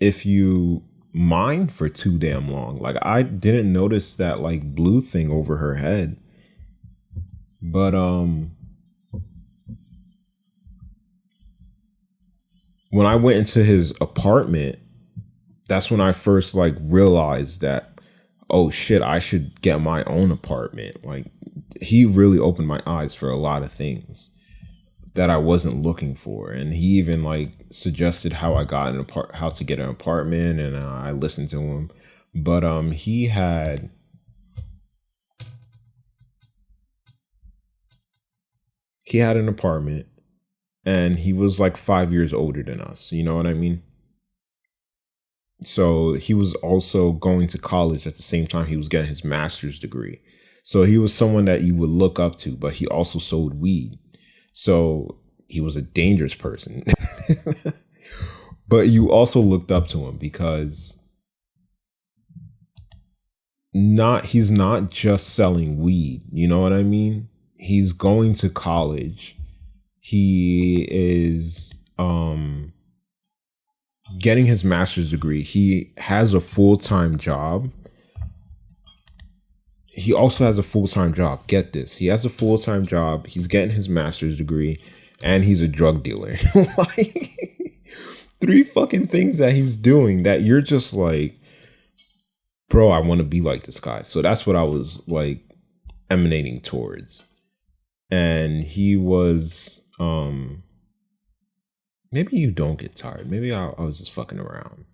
if you mine for too damn long. Like, I didn't notice that like blue thing over her head, but when I went into his apartment, that's when I first like realized that, oh shit, I should get my own apartment. Like, he really opened my eyes for a lot of things that I wasn't looking for. And he even like suggested how I got how to get an apartment, and I listened to him. But he had an apartment, and he was like 5 years older than us. You know what I mean? So he was also going to college at the same time he was getting his master's degree. So he was someone that you would look up to, but he also sold weed. So he was a dangerous person. But you also looked up to him because he's not just selling weed. You know what I mean? He's going to college. He is getting his master's degree. He has a full-time job. He also has a full-time job. Get this. He has a full-time job. He's getting his master's degree. And he's a drug dealer. Like, 3 fucking things that he's doing that you're just like, bro, I want to be like this guy. So that's what I was like emanating towards. And he was, maybe you don't get tired. Maybe I was just fucking around.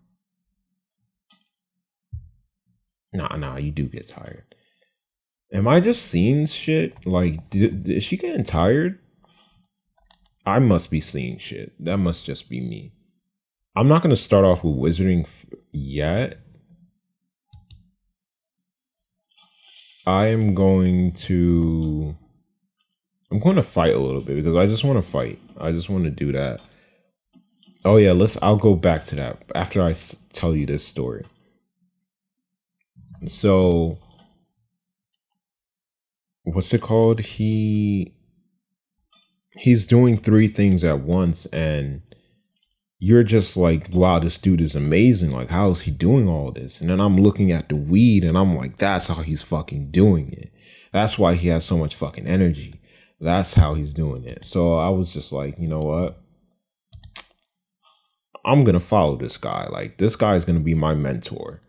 Nah, you do get tired. Am I just seeing shit? Like, is she getting tired? I must be seeing shit. That must just be me. I'm not going to start off with wizarding yet. I'm going to fight a little bit because I just want to fight. I just want to do that. Oh yeah, I'll go back to that after I tell you this story. So, what's it called? He's doing 3 things at once, and you're just like, wow, this dude is amazing. Like, how is he doing all this? And then I'm looking at the weed, and I'm like, that's how he's fucking doing it. That's why he has so much fucking energy. That's how he's doing it. So I was just like, you know what? I'm going to follow this guy. Like, this guy is going to be my mentor.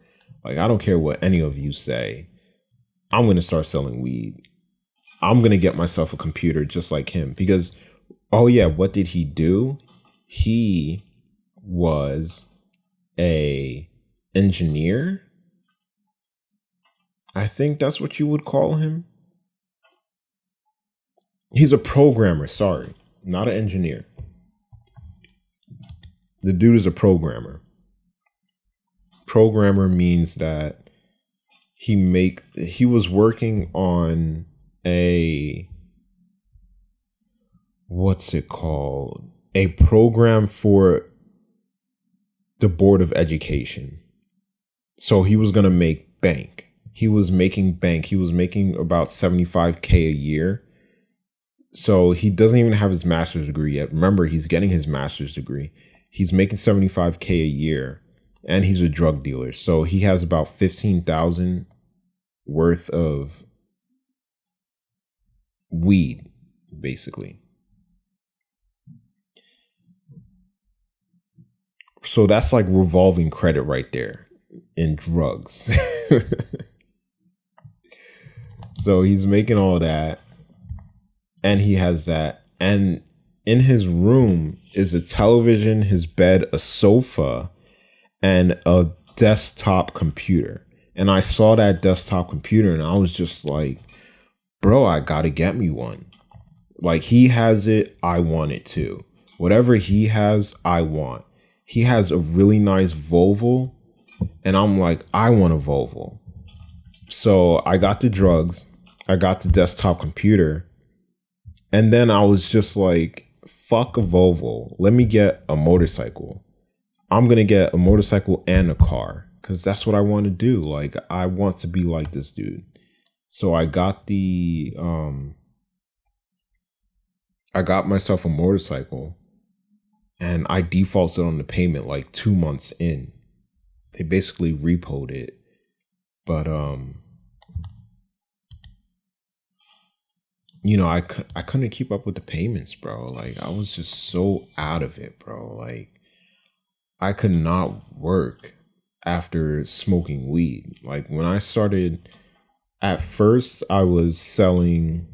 Like, I don't care what any of you say. I'm going to start selling weed. I'm going to get myself a computer just like him. Because, oh yeah, what did he do? He was a engineer. I think that's what you would call him. He's a programmer. Sorry, not an engineer. The dude is a programmer. Programmer means that he was working on what's it called? A program for the Board of Education. So he was going to make bank. He was making bank. He was making about $75,000 a year. So he doesn't even have his master's degree yet. Remember, he's getting his master's degree. He's making $75,000 a year, and he's a drug dealer. So he has about $15,000 worth of weed, basically. So that's like revolving credit right there in drugs. So he's making all that, and he has that. And in his room is a television, his bed, a sofa, and a desktop computer. And I saw that desktop computer and I was just like, bro, I gotta get me one. Like, he has it, I want it too. Whatever he has, I want. He has a really nice Volvo, and I'm like, I want a Volvo. So I got the drugs, I got the desktop computer, and then I was just like, fuck a Volvo. Let me get a motorcycle. I'm going to get a motorcycle and a car because that's what I want to do. Like, I want to be like this dude. So I got I got myself a motorcycle, and I defaulted on the payment like 2 months in. They basically repoed it. But, you know, I couldn't keep up with the payments, bro. Like, I was just so out of it, bro. Like, I could not work after smoking weed. Like, when I started, at first I was selling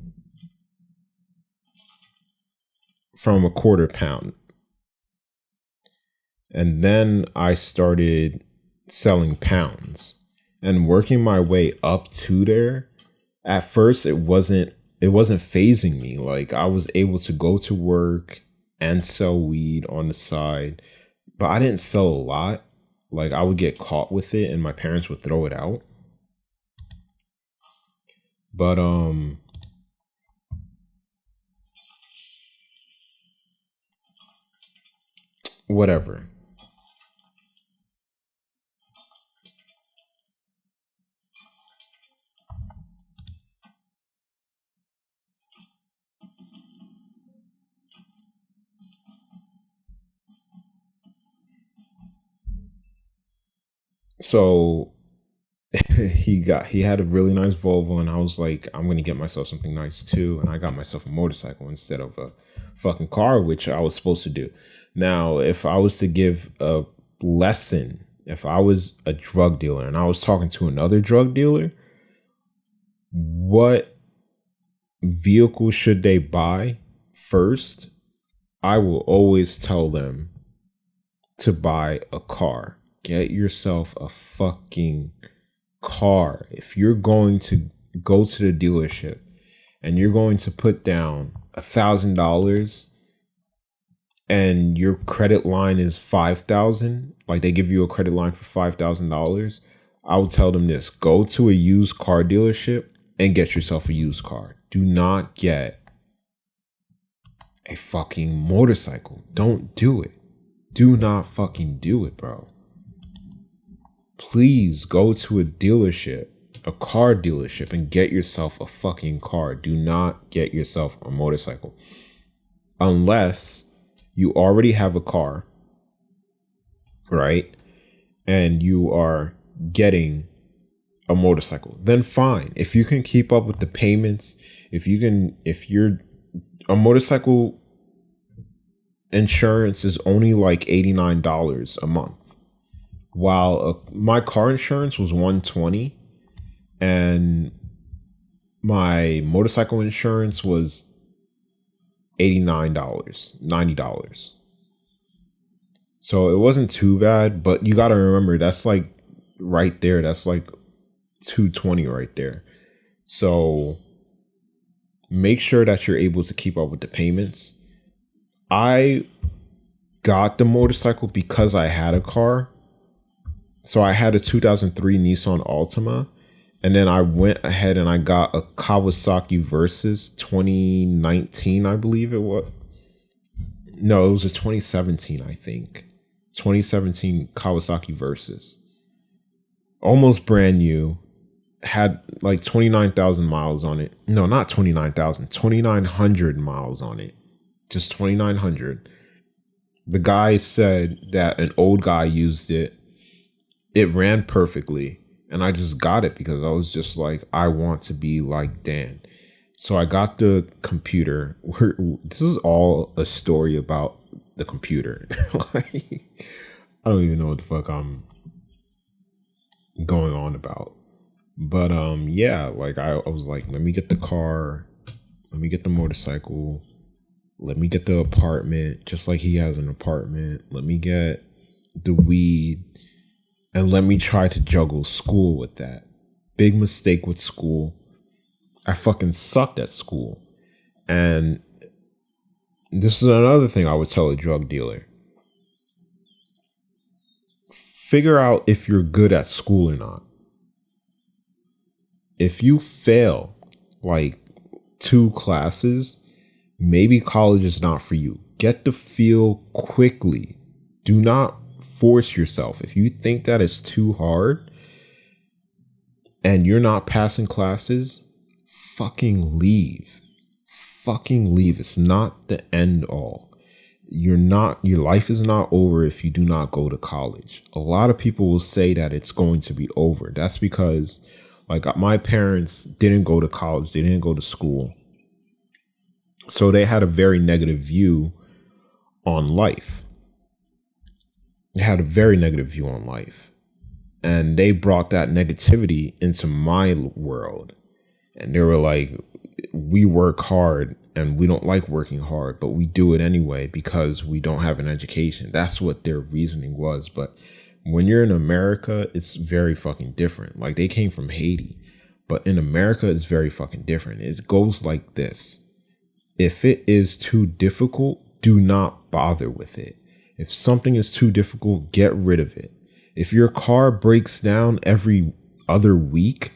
from a quarter pound. And then I started selling pounds and working my way up to there. At first it wasn't phasing me. Like, I was able to go to work and sell weed on the side, but I didn't sell a lot. Like, I would get caught with it and my parents would throw it out. But whatever. So he had a really nice Volvo, and I was like, I'm gonna get myself something nice too. And I got myself a motorcycle instead of a fucking car, which I was supposed to do. Now, if I was to give a lesson, if I was a drug dealer and I was talking to another drug dealer, what vehicle should they buy first? I will always tell them to buy a car. Get yourself a fucking car. If you're going to go to the dealership and you're going to put down $1,000 and your credit line is $5,000, like they give you a credit line for $5,000, I will tell them this: go to a used car dealership and get yourself a used car. Do not get a fucking motorcycle. Don't do it. Do not fucking do it, bro. Please go to a dealership, a car dealership, and get yourself a fucking car. Do not get yourself a motorcycle. Unless you already have a car, right? And you are getting a motorcycle, then fine. If you can keep up with the payments, if you're a motorcycle insurance is only like $89 a month, while my car insurance was $120, and my motorcycle insurance was $89, $90. So it wasn't too bad, but you got to remember that's like right there. That's like $220 right there. So make sure that you're able to keep up with the payments. I got the motorcycle because I had a car. So I had a 2003 Nissan Altima, and then I went ahead and I got a Kawasaki Versys 2019, I believe it was. No, it was a 2017, I think. 2017 Kawasaki Versys. Almost brand new. Had like 29,000 miles on it. No, not 29,000. 2,900 miles on it. Just 2,900. The guy said that an old guy used it. It ran perfectly. And I just got it because I was just like, I want to be like Dan. So I got the computer. This is all a story about the computer. Like, I don't even know what the fuck I'm going on about. But yeah, like I was like, let me get the car, let me get the motorcycle, let me get the apartment, just like he has an apartment. Let me get the weed, and let me try to juggle school with that. Big mistake with school. I fucking sucked at school. And this is another thing I would tell a drug dealer. Figure out if you're good at school or not. If you fail like 2 classes, maybe college is not for you. Get the feel quickly. Do not force yourself. If you think that it's too hard and you're not passing classes, fucking leave. Fucking leave. It's not the end all. Your life is not over if you do not go to college. A lot of people will say that it's going to be over. That's because like my parents didn't go to college. They didn't go to school. So they had a very negative view on life. They had a very negative view on life. And they brought that negativity into my world. And they were like, we work hard and we don't like working hard, but we do it anyway because we don't have an education. That's what their reasoning was. But when you're in America, it's very fucking different. Like they came from Haiti, but in America, it's very fucking different. It goes like this. If it is too difficult, do not bother with it. If something is too difficult, get rid of it. If your car breaks down every other week,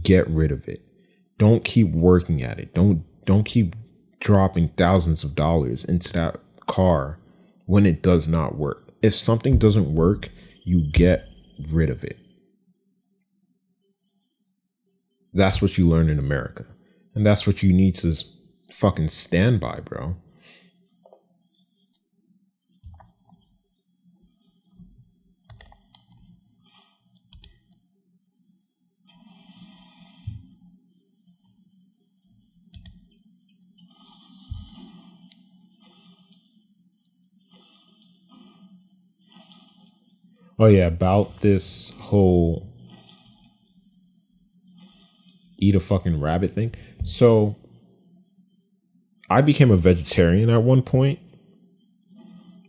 get rid of it. Don't keep working at it. Don't keep dropping thousands of dollars into that car when it does not work. If something doesn't work, you get rid of it. That's what you learn in America. And that's what you need to fucking stand by, bro. Oh yeah, about this whole eat a fucking rabbit thing. So I became a vegetarian at one point.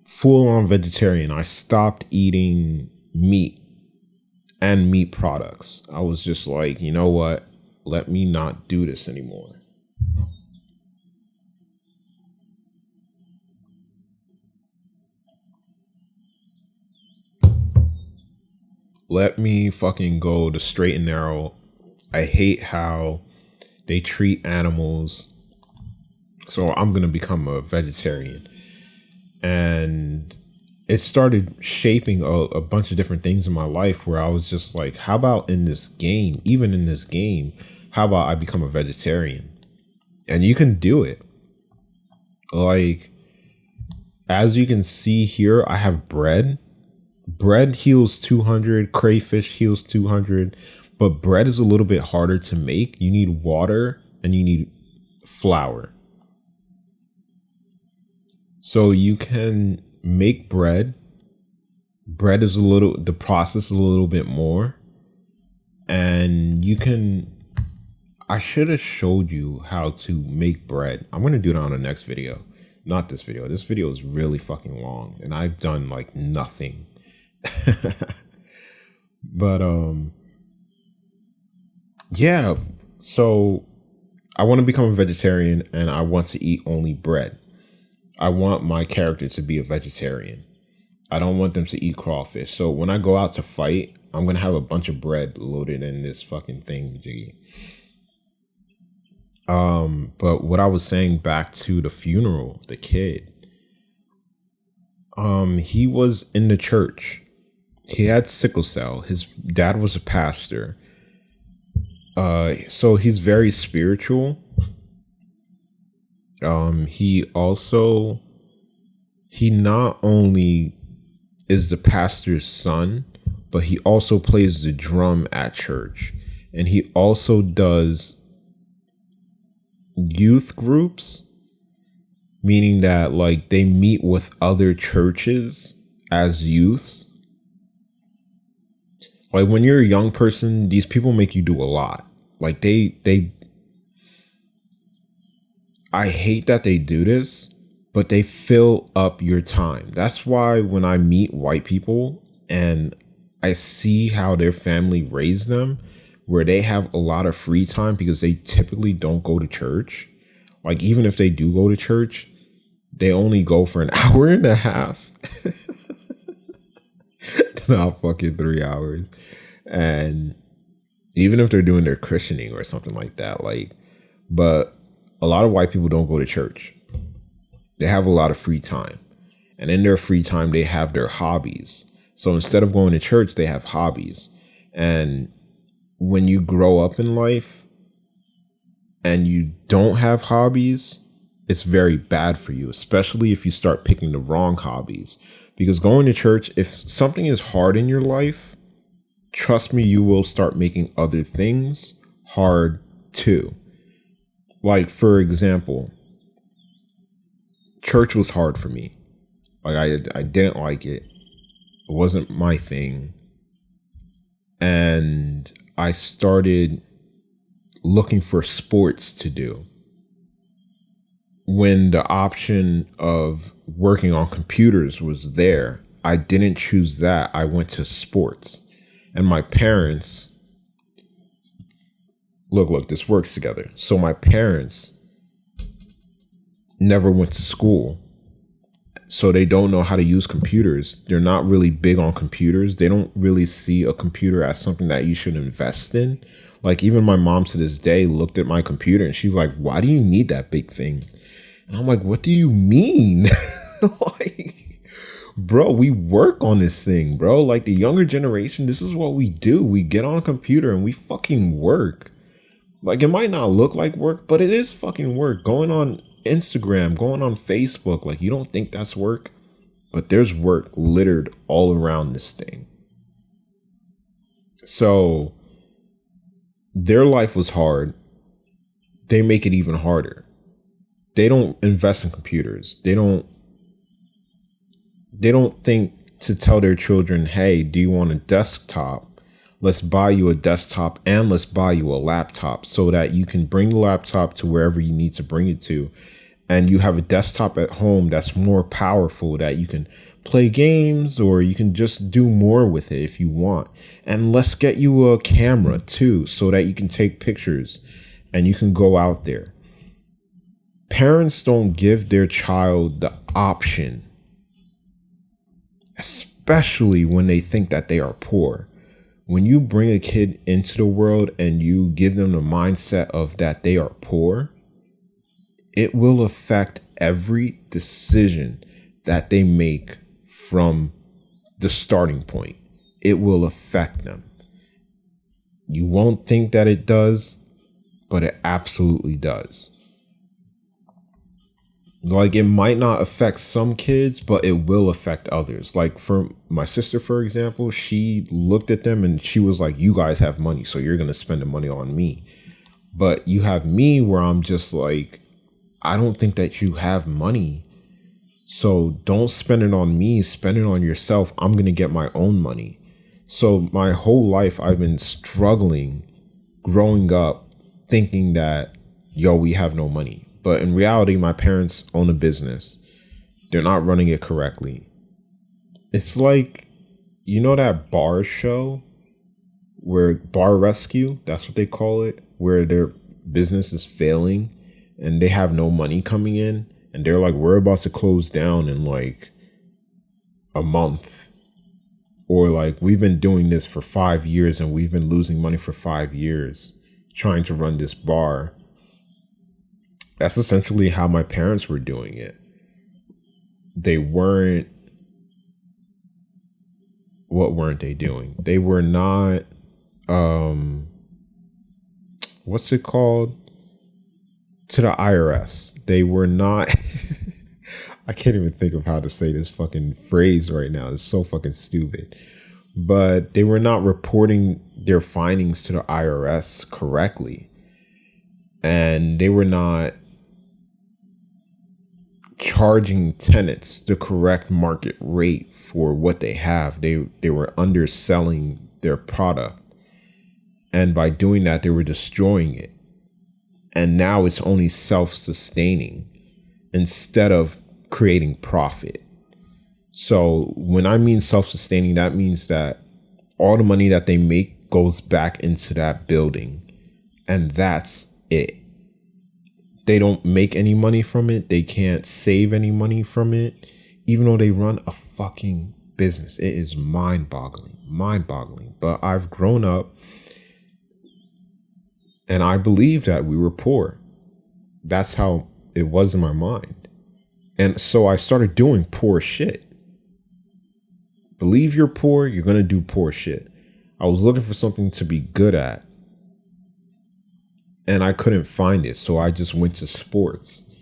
Full on vegetarian. I stopped eating meat and meat products. I was just like, you know what? Let me not do this anymore. Let me fucking go the straight and narrow. I hate how they treat animals. So I'm going to become a vegetarian. And it started shaping a bunch of different things in my life where I was just like, how about in this game, even in this game, how about I become a vegetarian? And you can do it. Like, as you can see here, I have bread. Bread heals 200, crayfish heals 200, but bread is a little bit harder to make. You need water and you need flour. So you can make bread. Bread is the process is a little bit more. And you can, I should have showed you how to make bread. I'm going to do that on the next video. Not this video. This video is really fucking long and I've done like nothing. But, yeah. So I want to become a vegetarian and I want to eat only bread. I want my character to be a vegetarian. I don't want them to eat crawfish. So when I go out to fight, I'm going to have a bunch of bread loaded in this fucking thing, G. But what I was saying back to the funeral, the kid, he was in the church. He had sickle cell. His dad was a pastor. So he's very spiritual. He not only is the pastor's son, but he also plays the drum at church. And he also does youth groups, meaning that like they meet with other churches as youths. Like when you're a young person, these people make you do a lot. Like I hate that they do this, but they fill up your time. That's why when I meet white people and I see how their family raised them, where they have a lot of free time because they typically don't go to church. Like even if they do go to church, they only go for an hour and a half. Not fucking 3 hours. And even if they're doing their christening or something like that, like, but a lot of white people don't go to church. They have a lot of free time. And in their free time, they have their hobbies. So instead of going to church, they have hobbies. And when you grow up in life and you don't have hobbies, it's very bad for you, especially if you start picking the wrong hobbies. Because going to church, if something is hard in your life, trust me, you will start making other things hard too. Like, for example, church was hard for me. Like I didn't like it. It wasn't my thing. And I started looking for sports to do. When the option of working on computers was there, I didn't choose that. I went to sports. And my parents, look, this works together. So my parents never went to school. So they don't know how to use computers. They're not really big on computers. They don't really see a computer as something that you should invest in. Like even my mom to this day looked at my computer and she's like, why do you need that big thing? And I'm like, what do you mean? Like, bro, we work on this thing, bro. Like the younger generation, this is what we do. We get on a computer and we fucking work. Like it might not look like work, but it is fucking work. Going on Instagram, going on Facebook, like you don't think that's work, but there's work littered all around this thing. So their life was hard. They make it even harder. They don't invest in computers. They don't think to tell their children, hey, do you want a desktop? Let's buy you a desktop and let's buy you a laptop so that you can bring the laptop to wherever you need to bring it to. And you have a desktop at home that's more powerful that you can play games or you can just do more with it if you want. And let's get you a camera too so that you can take pictures and you can go out there. Parents don't give their child the option, especially when they think that they are poor. When you bring a kid into the world and you give them the mindset of that they are poor, it will affect every decision that they make from the starting point. It will affect them. You won't think that it does, but it absolutely does. Like it might not affect some kids, but it will affect others. Like for my sister, for example, she looked at them and she was like, you guys have money, so you're going to spend the money on me. But you have me where I'm just like, I don't think that you have money. So don't spend it on me, spend it on yourself. I'm going to get my own money. So my whole life I've been struggling growing up thinking that, yo, we have no money. But in reality, my parents own a business. They're not running it correctly. It's like, you know that bar show where Bar Rescue, that's what they call it, where their business is failing and they have no money coming in and they're like, we're about to close down in like a month. Or like, we've been doing this for 5 years and we've been losing money for 5 years trying to run this bar. That's essentially how my parents were doing it. They weren't, what weren't they doing? They were not, what's it called? To the IRS. They were not, I can't even think of how to say this fucking phrase right now. It's so fucking stupid. But they were not reporting their findings to the IRS correctly. And they were not charging tenants the correct market rate for what they have. They were underselling their product. And by doing that, they were destroying it. And now it's only self-sustaining instead of creating profit. So when I mean self-sustaining, that means that all the money that they make goes back into that building. And that's it. They don't make any money from it. They can't save any money from it. Even though they run a fucking business. It is mind-boggling. Mind-boggling. But I've grown up and I believed that we were poor. That's how it was in my mind. And so I started doing poor shit. Believe you're poor, you're going to do poor shit. I was looking for something to be good at. And I couldn't find it. So I just went to sports.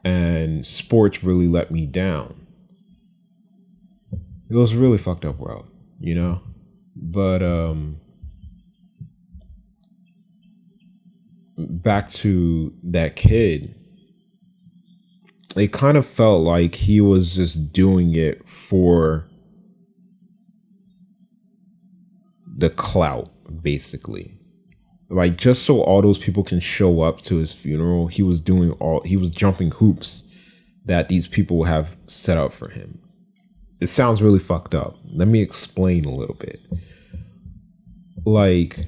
And sports really let me down. It was really fucked up world, you know? But back to that kid, it kind of felt like he was just doing it for the clout, basically. Like, just so all those people can show up to his funeral, he was jumping hoops that these people have set up for him. It sounds really fucked up. Let me explain a little bit. Like,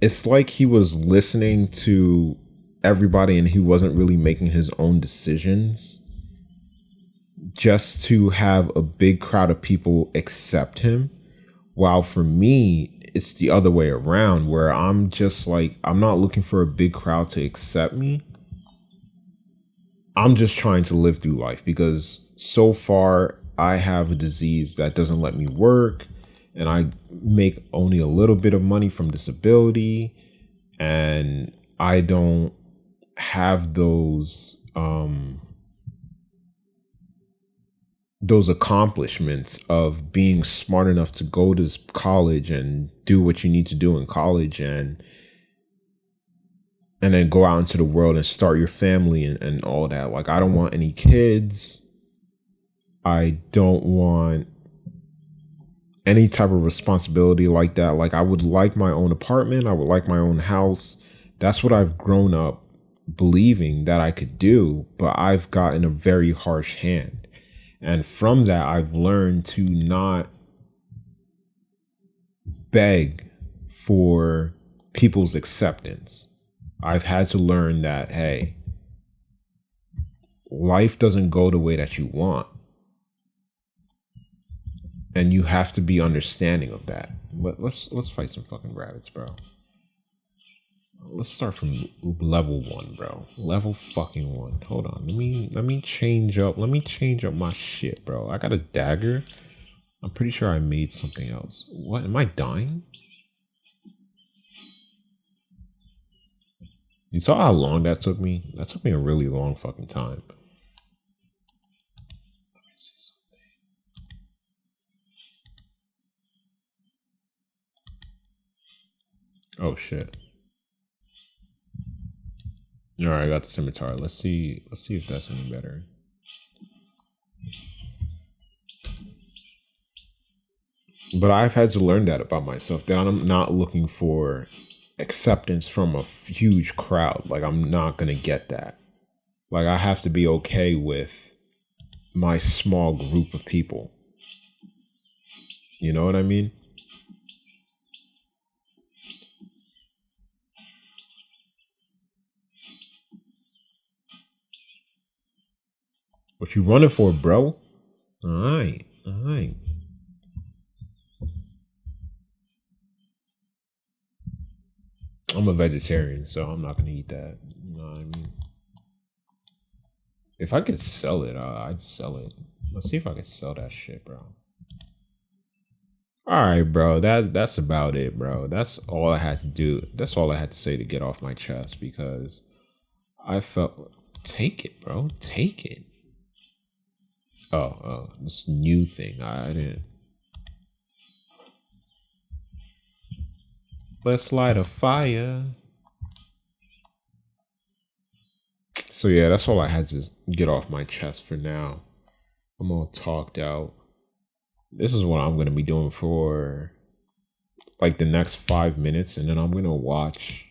it's like he was listening to everybody and he wasn't really making his own decisions just to have a big crowd of people accept him. While for me, it's the other way around, where I'm just like, I'm not looking for a big crowd to accept me. I'm just trying to live through life because so far I have a disease that doesn't let me work. And I make only a little bit of money from disability, and I don't have those accomplishments of being smart enough to go to college and do what you need to do in college and then go out into the world and start your family and all that. Like, I don't want any kids. I don't want any type of responsibility like that. Like, I would like my own apartment. I would like my own house. That's what I've grown up believing that I could do, but I've gotten a very harsh hand. And from that, I've learned to not beg for people's acceptance. I've had to learn that, hey, life doesn't go the way that you want. And you have to be understanding of that. But let's fight some fucking rabbits, bro. Let's start from level 1, bro. Level fucking 1. Hold on. Let me change up. Let me change up my shit, bro. I got a dagger. I'm pretty sure I made something else. What? Am I dying? You saw how long that took me? That took me a really long fucking time. Oh shit. All right, I got the scimitar. Let's see. Let's see if that's any better. But I've had to learn that about myself. That I'm not looking for acceptance from a huge crowd. Like, I'm not gonna get that. Like, I have to be okay with my small group of people. You know what I mean? What you running for, bro? Alright, alright. I'm a vegetarian, so I'm not gonna eat that. You know what I mean? If I could sell it, I'd sell it. Let's see if I could sell that shit, bro. Alright, bro. That's about it, bro. That's all I had to do. That's all I had to say to get off my chest because I felt take it, bro. Take it. Oh, this new thing. I didn't. Let's light a fire. So yeah, that's all I had to get off my chest for now. I'm all talked out. This is what I'm gonna be doing for like the next 5 minutes, and then I'm gonna watch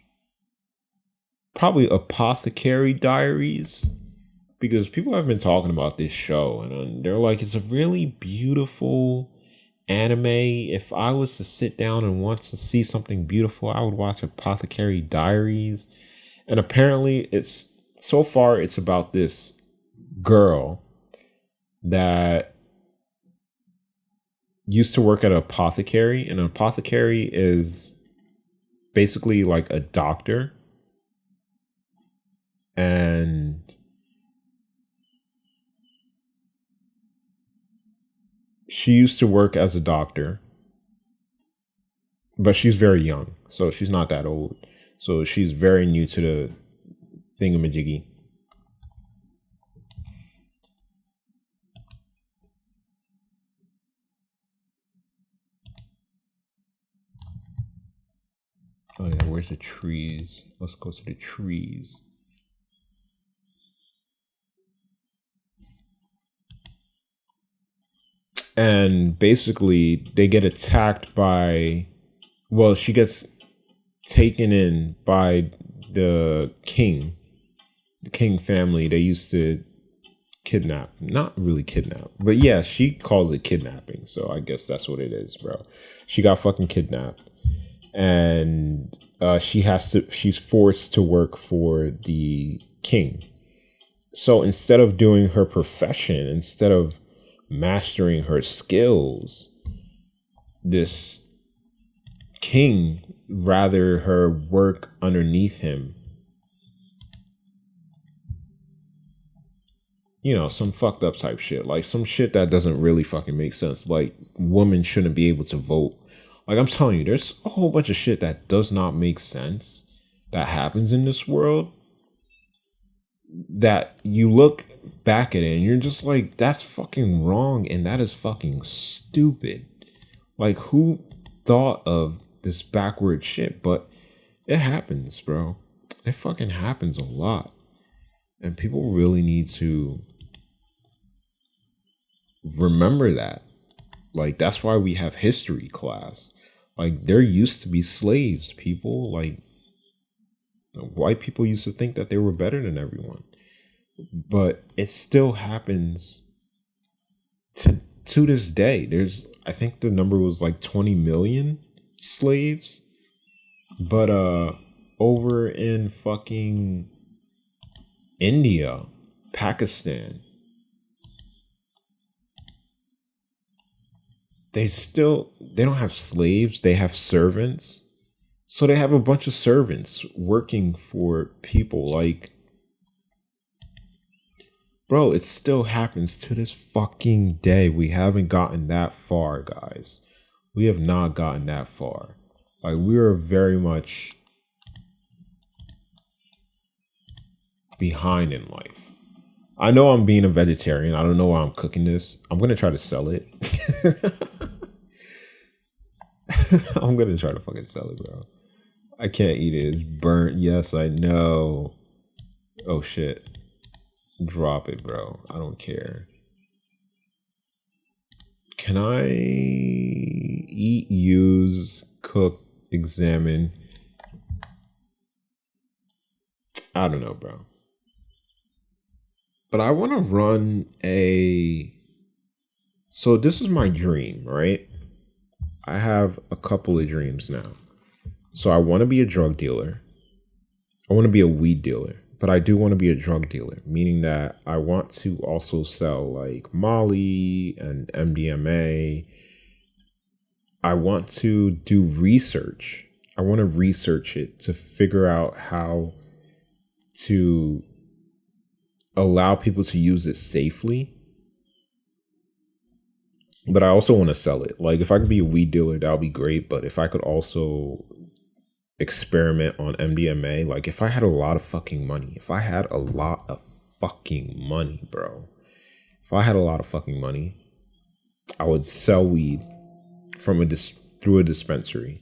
probably Apothecary Diaries. Because people have been talking about this show and they're like, it's a really beautiful anime. If I was to sit down and want to see something beautiful, I would watch Apothecary Diaries. And apparently it's about this girl that used to work at an apothecary. And an apothecary is basically like a doctor. And she used to work as a doctor, but she's very young, so she's not that old. So she's very new to the thingamajiggy. Oh yeah, where's the trees? Let's go to the trees. And basically they get attacked by, well, she gets taken in by the king family. They used to kidnap, not really kidnap, but yeah, she calls it kidnapping, so I guess that's what it is, bro. She got fucking kidnapped, and she's forced to work for the king. So instead of doing her profession, instead of mastering her skills, this king rather her work underneath him. You know, some fucked up type shit. Like some shit that doesn't really fucking make sense. Like women shouldn't be able to vote. Like I'm telling you, there's a whole bunch of shit that does not make sense that happens in this world, that you look back at it and you're just like, that's fucking wrong and that is fucking stupid. Like who thought of this backward shit? But it happens, bro. It fucking happens a lot. And people really need to remember that. Like that's why we have history class. Like there used to be slaves, people. Like white people used to think that they were better than everyone. But it still happens to this day. I think the number was like 20 million slaves. But over in fucking India, Pakistan, they don't have slaves, they have servants. So they have a bunch of servants working for people. Like, bro, it still happens to this fucking day. We haven't gotten that far, guys. We have not gotten that far. Like, we are very much behind in life. I know I'm being a vegetarian. I don't know why I'm cooking this. I'm going to try to sell it. I'm going to try to fucking sell it, bro. I can't eat it. It's burnt. Yes, I know. Oh shit. Drop it, bro. I don't care. Can I eat, use, cook, examine? I don't know, bro. But I want to run a... So this is my dream, right? I have a couple of dreams now. So I want to be a drug dealer. I want to be a weed dealer. But I do want to be a drug dealer, meaning that I want to also sell like Molly and MDMA. I want to do research. I want to research it to figure out how to allow people to use it safely. But I also want to sell it. Like if I could be a weed dealer, that would be great. But if I could also experiment on MDMA, like if I had a lot of fucking money, if I had a lot of fucking money, bro, if I had a lot of fucking money, I would sell weed from through a dispensary,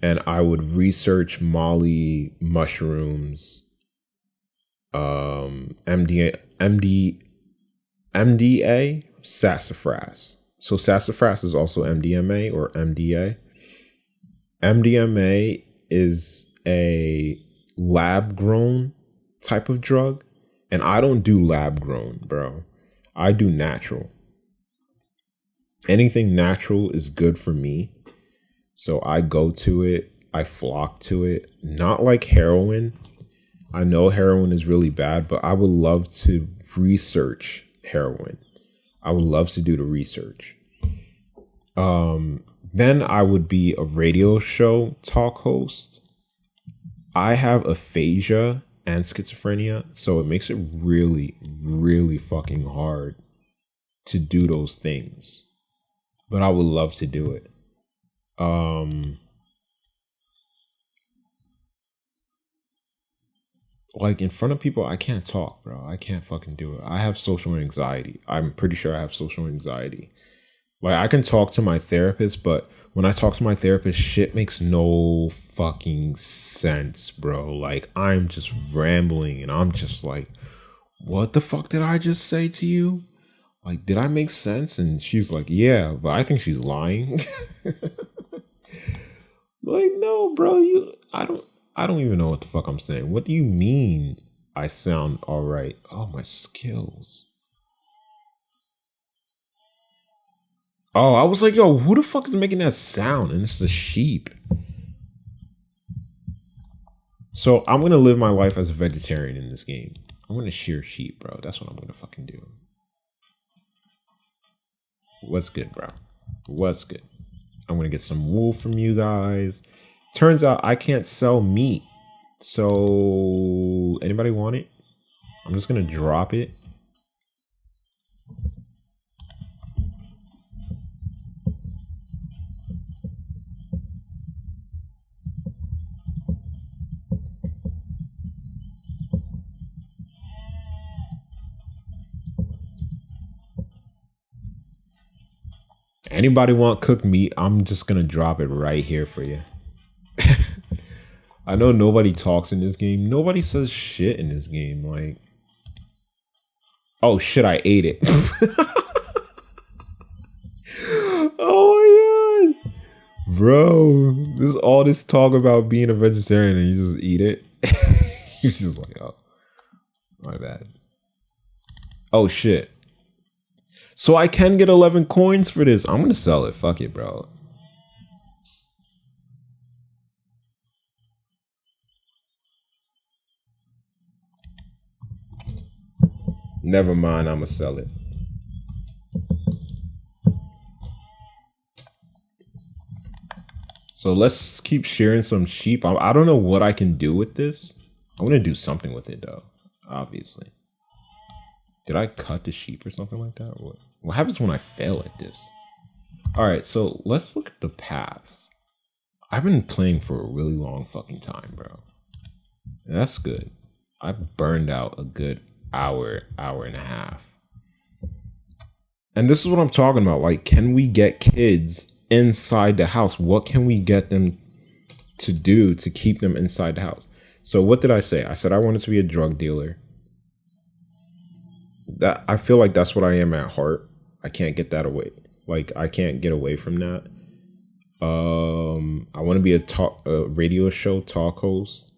and I would research Molly, mushrooms, MDA, sassafras. So sassafras is also MDMA or MDA. MDMA is a lab grown type of drug, and I don't do lab grown, bro. I do natural. Anything natural is good for me. So I go to it, I flock to it. Not like heroin. I know heroin is really bad, but I would love to research heroin. I would love to do the research. Then I would be a radio show talk host. I have aphasia and schizophrenia, so it makes it really, really fucking hard to do those things. But I would love to do it. Like in front of people, I can't talk, bro. I can't fucking do it. I have social anxiety. I'm pretty sure I have social anxiety. Like I can talk to my therapist, but when I talk to my therapist, shit makes no fucking sense, bro. Like I'm just rambling and I'm just like, what the fuck did I just say to you? Like, did I make sense? And she's like, yeah, but I think she's lying. Like, no, bro, I don't even know what the fuck I'm saying. What do you mean I sound all right? Oh, my skills. Oh, I was like, yo, who the fuck is making that sound? And it's the sheep. So I'm going to live my life as a vegetarian in this game. I'm going to shear sheep, bro. That's what I'm going to fucking do. What's good, bro? What's good? I'm going to get some wool from you guys. Turns out I can't sell meat. So anybody want it? I'm just going to drop it. Anybody want cooked meat? I'm just going to drop it right here for you. I know nobody talks in this game. Nobody says shit in this game. Like, oh shit, I ate it. Oh my god. Bro, this is all this talk about being a vegetarian and you just eat it. You're just like, oh, my bad. Oh shit. So I can get 11 coins for this. I'm going to sell it. Fuck it, bro. Never mind. I'm going to sell it. So let's keep sharing some sheep. I don't know what I can do with this. I want to do something with it, though. Obviously. Did I cut the sheep or something like that? What happens when I fail at this? All right, so let's look at the paths. I've been playing for a really long fucking time, bro. That's good. I burned out a good hour and a half. And this is what I'm talking about. Like, can we get kids inside the house? What can we get them to do to keep them inside the house? So what did I say? I said I wanted to be a drug dealer. That I feel like that's what I am at heart. I can't get that away. Like I can't get away from that. I want to be a radio show talk host.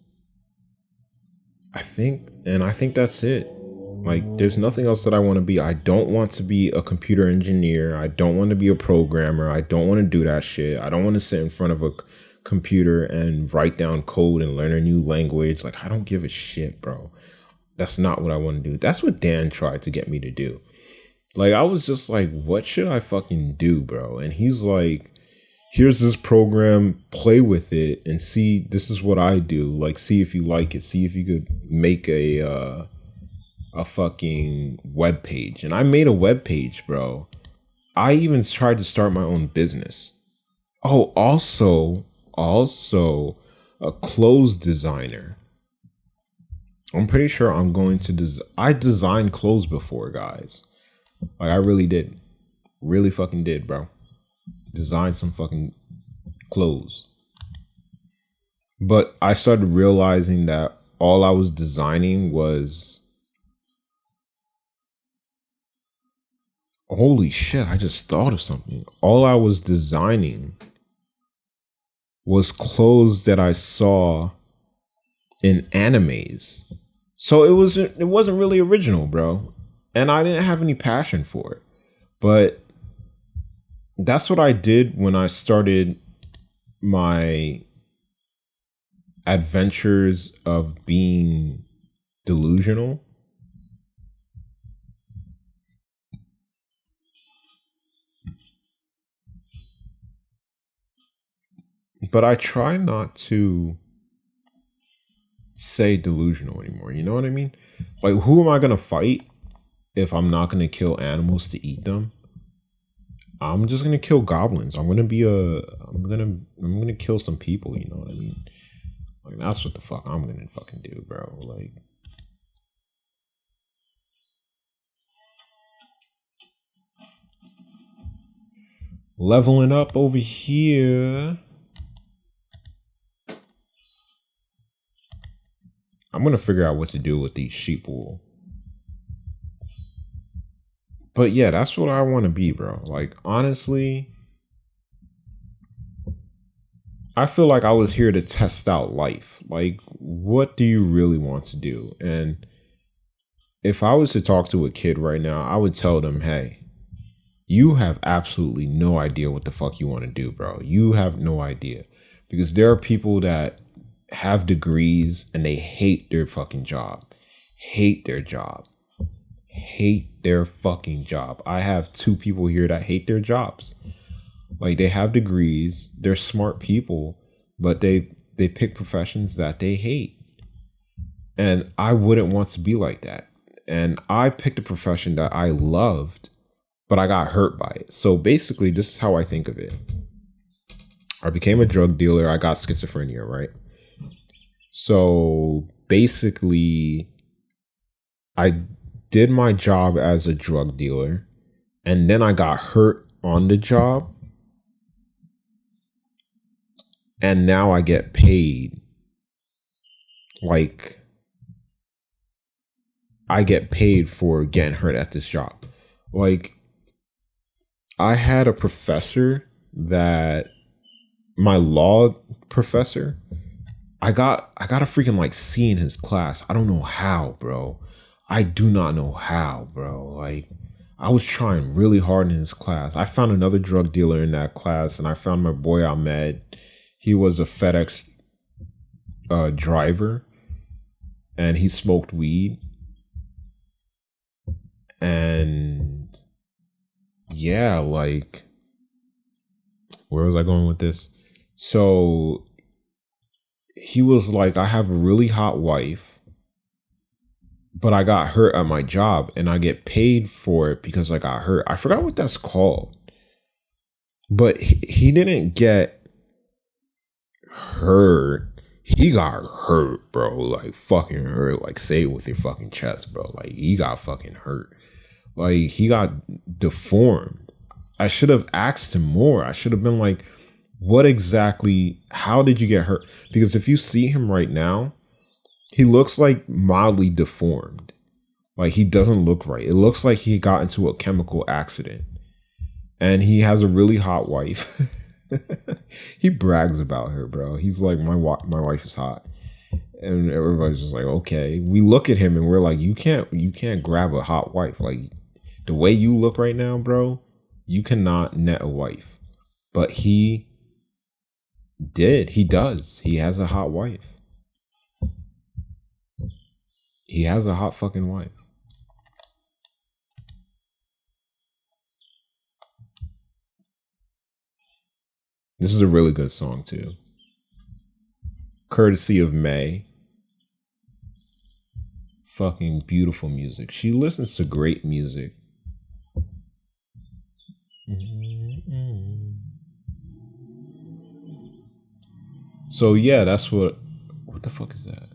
I think that's it. Like there's nothing else that I want to be. I don't want to be a computer engineer. I don't want to be a programmer. I don't want to do that shit. I don't want to sit in front of a computer and write down code and learn a new language. Like I don't give a shit, bro. That's not what I want to do. That's what Dan tried to get me to do. Like I was just like, what should I fucking do, bro? And he's like, here's this program, play with it and see, this is what I do. Like, see if you like it. See if you could make a fucking web page. And I made a web page, bro. I even tried to start my own business. Oh, also a clothes designer. I'm pretty sure I'm going to I designed clothes before, guys. Like I really did. Really fucking did, bro. Designed some fucking clothes. But I started realizing that all I was designing was, holy shit, I just thought of something. All I was designing was clothes that I saw in animes. So it wasn't really original, bro. And I didn't have any passion for it. But that's what I did when I started my adventures of being delusional. But I try not to say delusional anymore. You know what I mean? Like, who am I going to fight if I'm not going to kill animals to eat them? I'm just going to kill goblins. I'm going to kill some people. You know what I mean? Like, that's what the fuck I'm going to fucking do, bro. Like, leveling up over here. I'm going to figure out what to do with these sheep wool. But yeah, that's what I want to be, bro. Like, honestly, I feel like I was here to test out life. Like, what do you really want to do? And if I was to talk to a kid right now, I would tell them, hey, you have absolutely no idea what the fuck you want to do, bro. You have no idea. Because there are people that have degrees and they hate their fucking job. Hate their job. Hate their fucking job. I have 2 people here that hate their jobs. Like, they have degrees, they're smart people, but they pick professions that they hate. And I wouldn't want to be like that. And I picked a profession that I loved, but I got hurt by it. So basically, this is how I think of it. I became a drug dealer. I got schizophrenia, right? So basically, I did my job as a drug dealer, and then I got hurt on the job, and now I get paid. Like, I get paid for getting hurt at this job. Like, I had a professor that, my law professor, I got a freaking like C in his class. I don't know how, bro. I do not know how, bro. Like, I was trying really hard in his class. I found another drug dealer in that class, and I found my boy Ahmed. He was a FedEx driver, and he smoked weed. And yeah, like, where was I going with this? So he was like, I have a really hot wife, but I got hurt at my job and I get paid for it because I got hurt. I forgot what that's called. But he didn't get hurt. He got hurt, bro. Like, fucking hurt. Like, say it with your fucking chest, bro. Like, he got fucking hurt. Like, he got deformed. I should have asked him more. I should have been like, what exactly, how did you get hurt? Because if you see him right now, He looks like mildly deformed. Like he doesn't look right. It looks like he got into a chemical accident. And he has a really hot wife. He brags about her, bro. He's like, my wife is hot. And everybody's just like, okay. We look at him and we're like, you can't grab a hot wife. Like the way you look right now, bro, you cannot net a wife. But he did. He does. He has a hot wife. He has a hot fucking wife. This is a really good song too. Courtesy of May. Fucking beautiful music. She listens to great music. So yeah, that's what the fuck is that?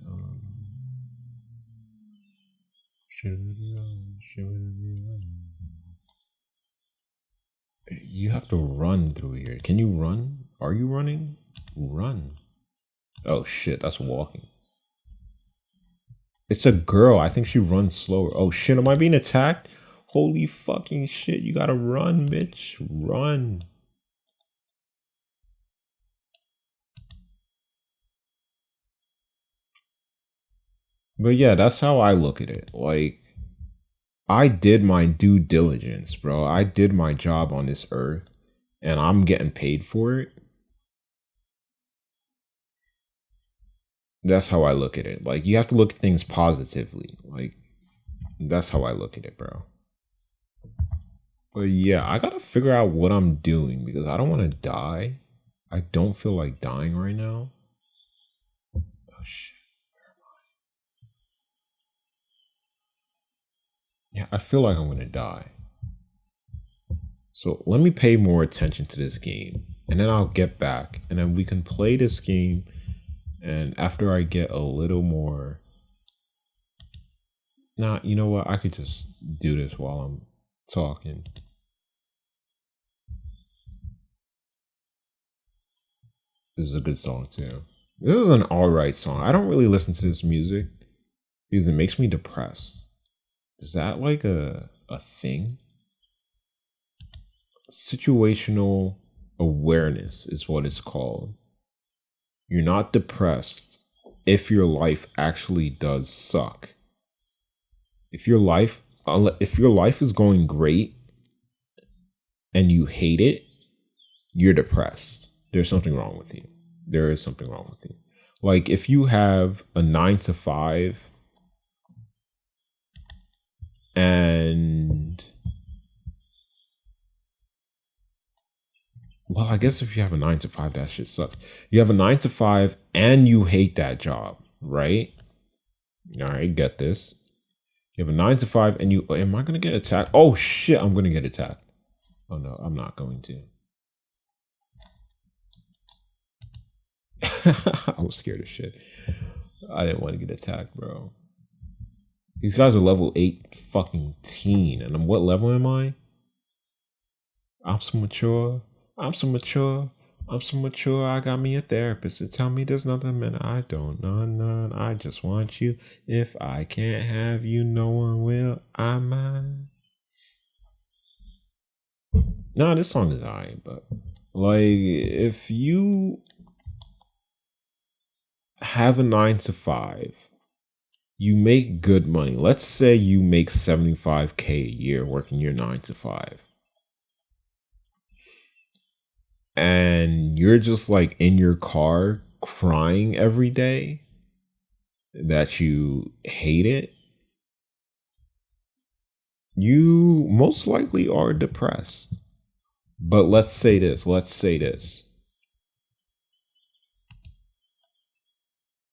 You have to run through here. Can you run? Are you running? Run. Oh shit, that's walking. It's a girl. I think she runs slower. Oh shit, am I being attacked? Holy fucking shit, you gotta run, bitch. Run. But yeah, that's how I look at it. Like, I did my due diligence, bro. I did my job on this earth, and I'm getting paid for it. That's how I look at it. Like, you have to look at things positively. Like, that's how I look at it, bro. But yeah, I gotta figure out what I'm doing because I don't want to die. I don't feel like dying right now. Oh shit. Yeah, I feel like I'm gonna die. So let me pay more attention to this game, and then I'll get back, and then we can play this game. And after I get a little more, nah, you know what? I could just do this while I'm talking. This is a good song too. This is an alright song. I don't really listen to this music because it makes me depressed. Is that like a thing? Situational awareness is what it's called. You're not depressed if your life actually does suck. If your life is going great and you hate it, you're depressed. There's something wrong with you. There is something wrong with you. Like if you have a 9-to-5 and well, I guess if you have a 9-to-5, that shit sucks. You have a 9-to-5 and you hate that job, right? All right, get this. You have a 9-to-5 and you, am I going to get attacked? Oh shit, I'm going to get attacked. Oh no, I'm not going to. I was scared as shit. I didn't want to get attacked, bro. These guys are level 8 fucking teen. And what level am I? I'm so mature. I'm so mature. I'm so mature. I got me a therapist to tell me there's nothing man I don't know none. I just want you. If I can't have you, no one will. I might. Nah, this song is alright, but like if you have a 9-to-5, you make good money. Let's say you make $75K a year working your 9-to-5. And you're just like in your car crying every day that you hate it, you most likely are depressed. But let's say this.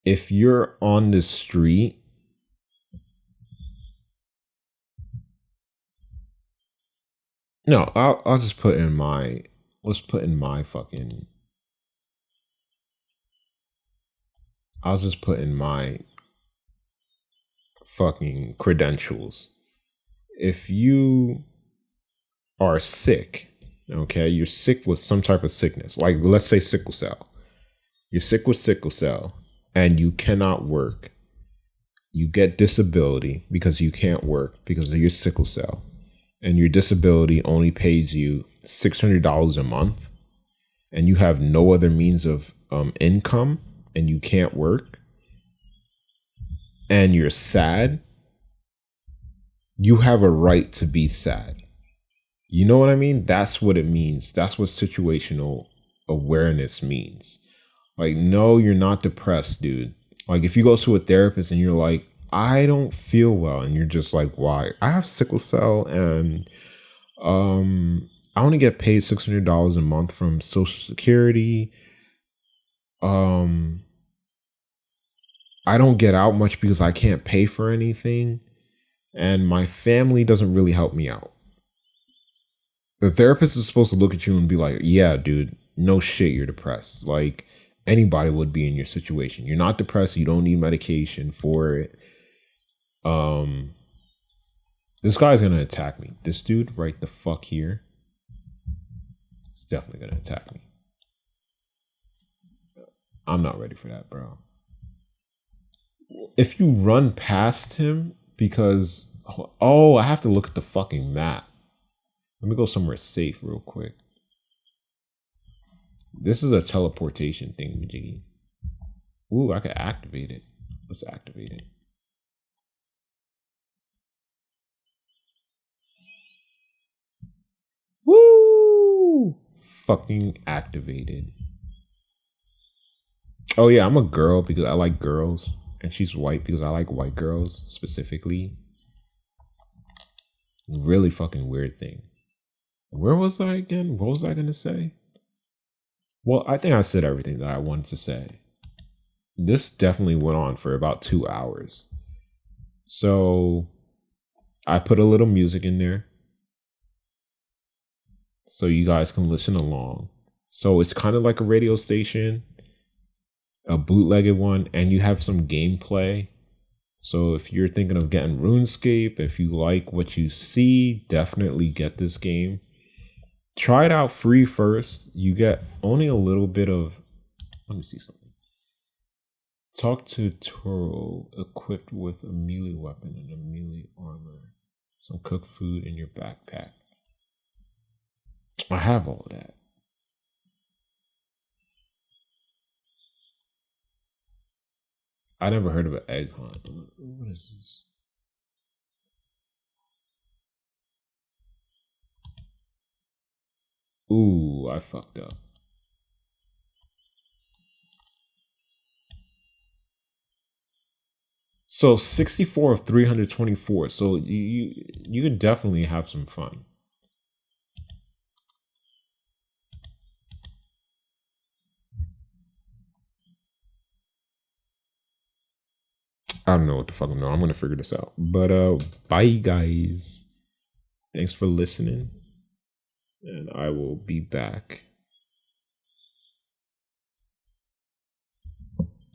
If you're on the street, no, I'll just put in my, let's put in my fucking, I'll just put in my fucking credentials. If you are sick, okay, you're sick with some type of sickness, like let's say sickle cell. You're sick with sickle cell and you cannot work you get disability because you can't work because of your sickle cell, and your disability only pays you $600 a month, and you have no other means of income, and you can't work, and you're sad, you have a right to be sad. You know what I mean? That's what it means. That's what situational awareness means. Like, no, you're not depressed, dude. Like, if you go to a therapist and you're like, I don't feel well, and you're just like, why? I have sickle cell, and I only get paid $600 a month from Social Security. I don't get out much because I can't pay for anything, and my family doesn't really help me out. The therapist is supposed to look at you and be like, yeah, dude, no shit, you're depressed. Like, anybody would be in your situation. You're not depressed. You don't need medication for it. This guy's going to attack me. This dude right the fuck here is definitely going to attack me. I'm not ready for that, bro. If you run past him because, oh, I have to look at the fucking map. Let me go somewhere safe real quick. This is a teleportation thing, Jiggy. Ooh, I could activate it. Let's activate it. Woo! Fucking activated. Oh yeah, I'm a girl because I like girls. And she's white because I like white girls specifically. Really fucking weird thing. Where was I again? What was I going to say? Well, I think I said everything that I wanted to say. This definitely went on for about 2 hours. So I put a little music in there so you guys can listen along. So it's kind of like a radio station, a bootlegged one, and you have some gameplay. So if you're thinking of getting Runescape, if you like what you see, definitely get this game. Try it out free first. You get only a little bit of, let me see something. Talk to Toro, equipped with a melee weapon and a melee armor. Some cooked food in your backpack. I have all that. I never heard of an egg hunt. What is this? Ooh, I fucked up. So 64 of 324. So you could definitely have some fun. I don't know what the fuck I'm doing. I'm gonna figure this out. But bye guys. Thanks for listening. And I will be back.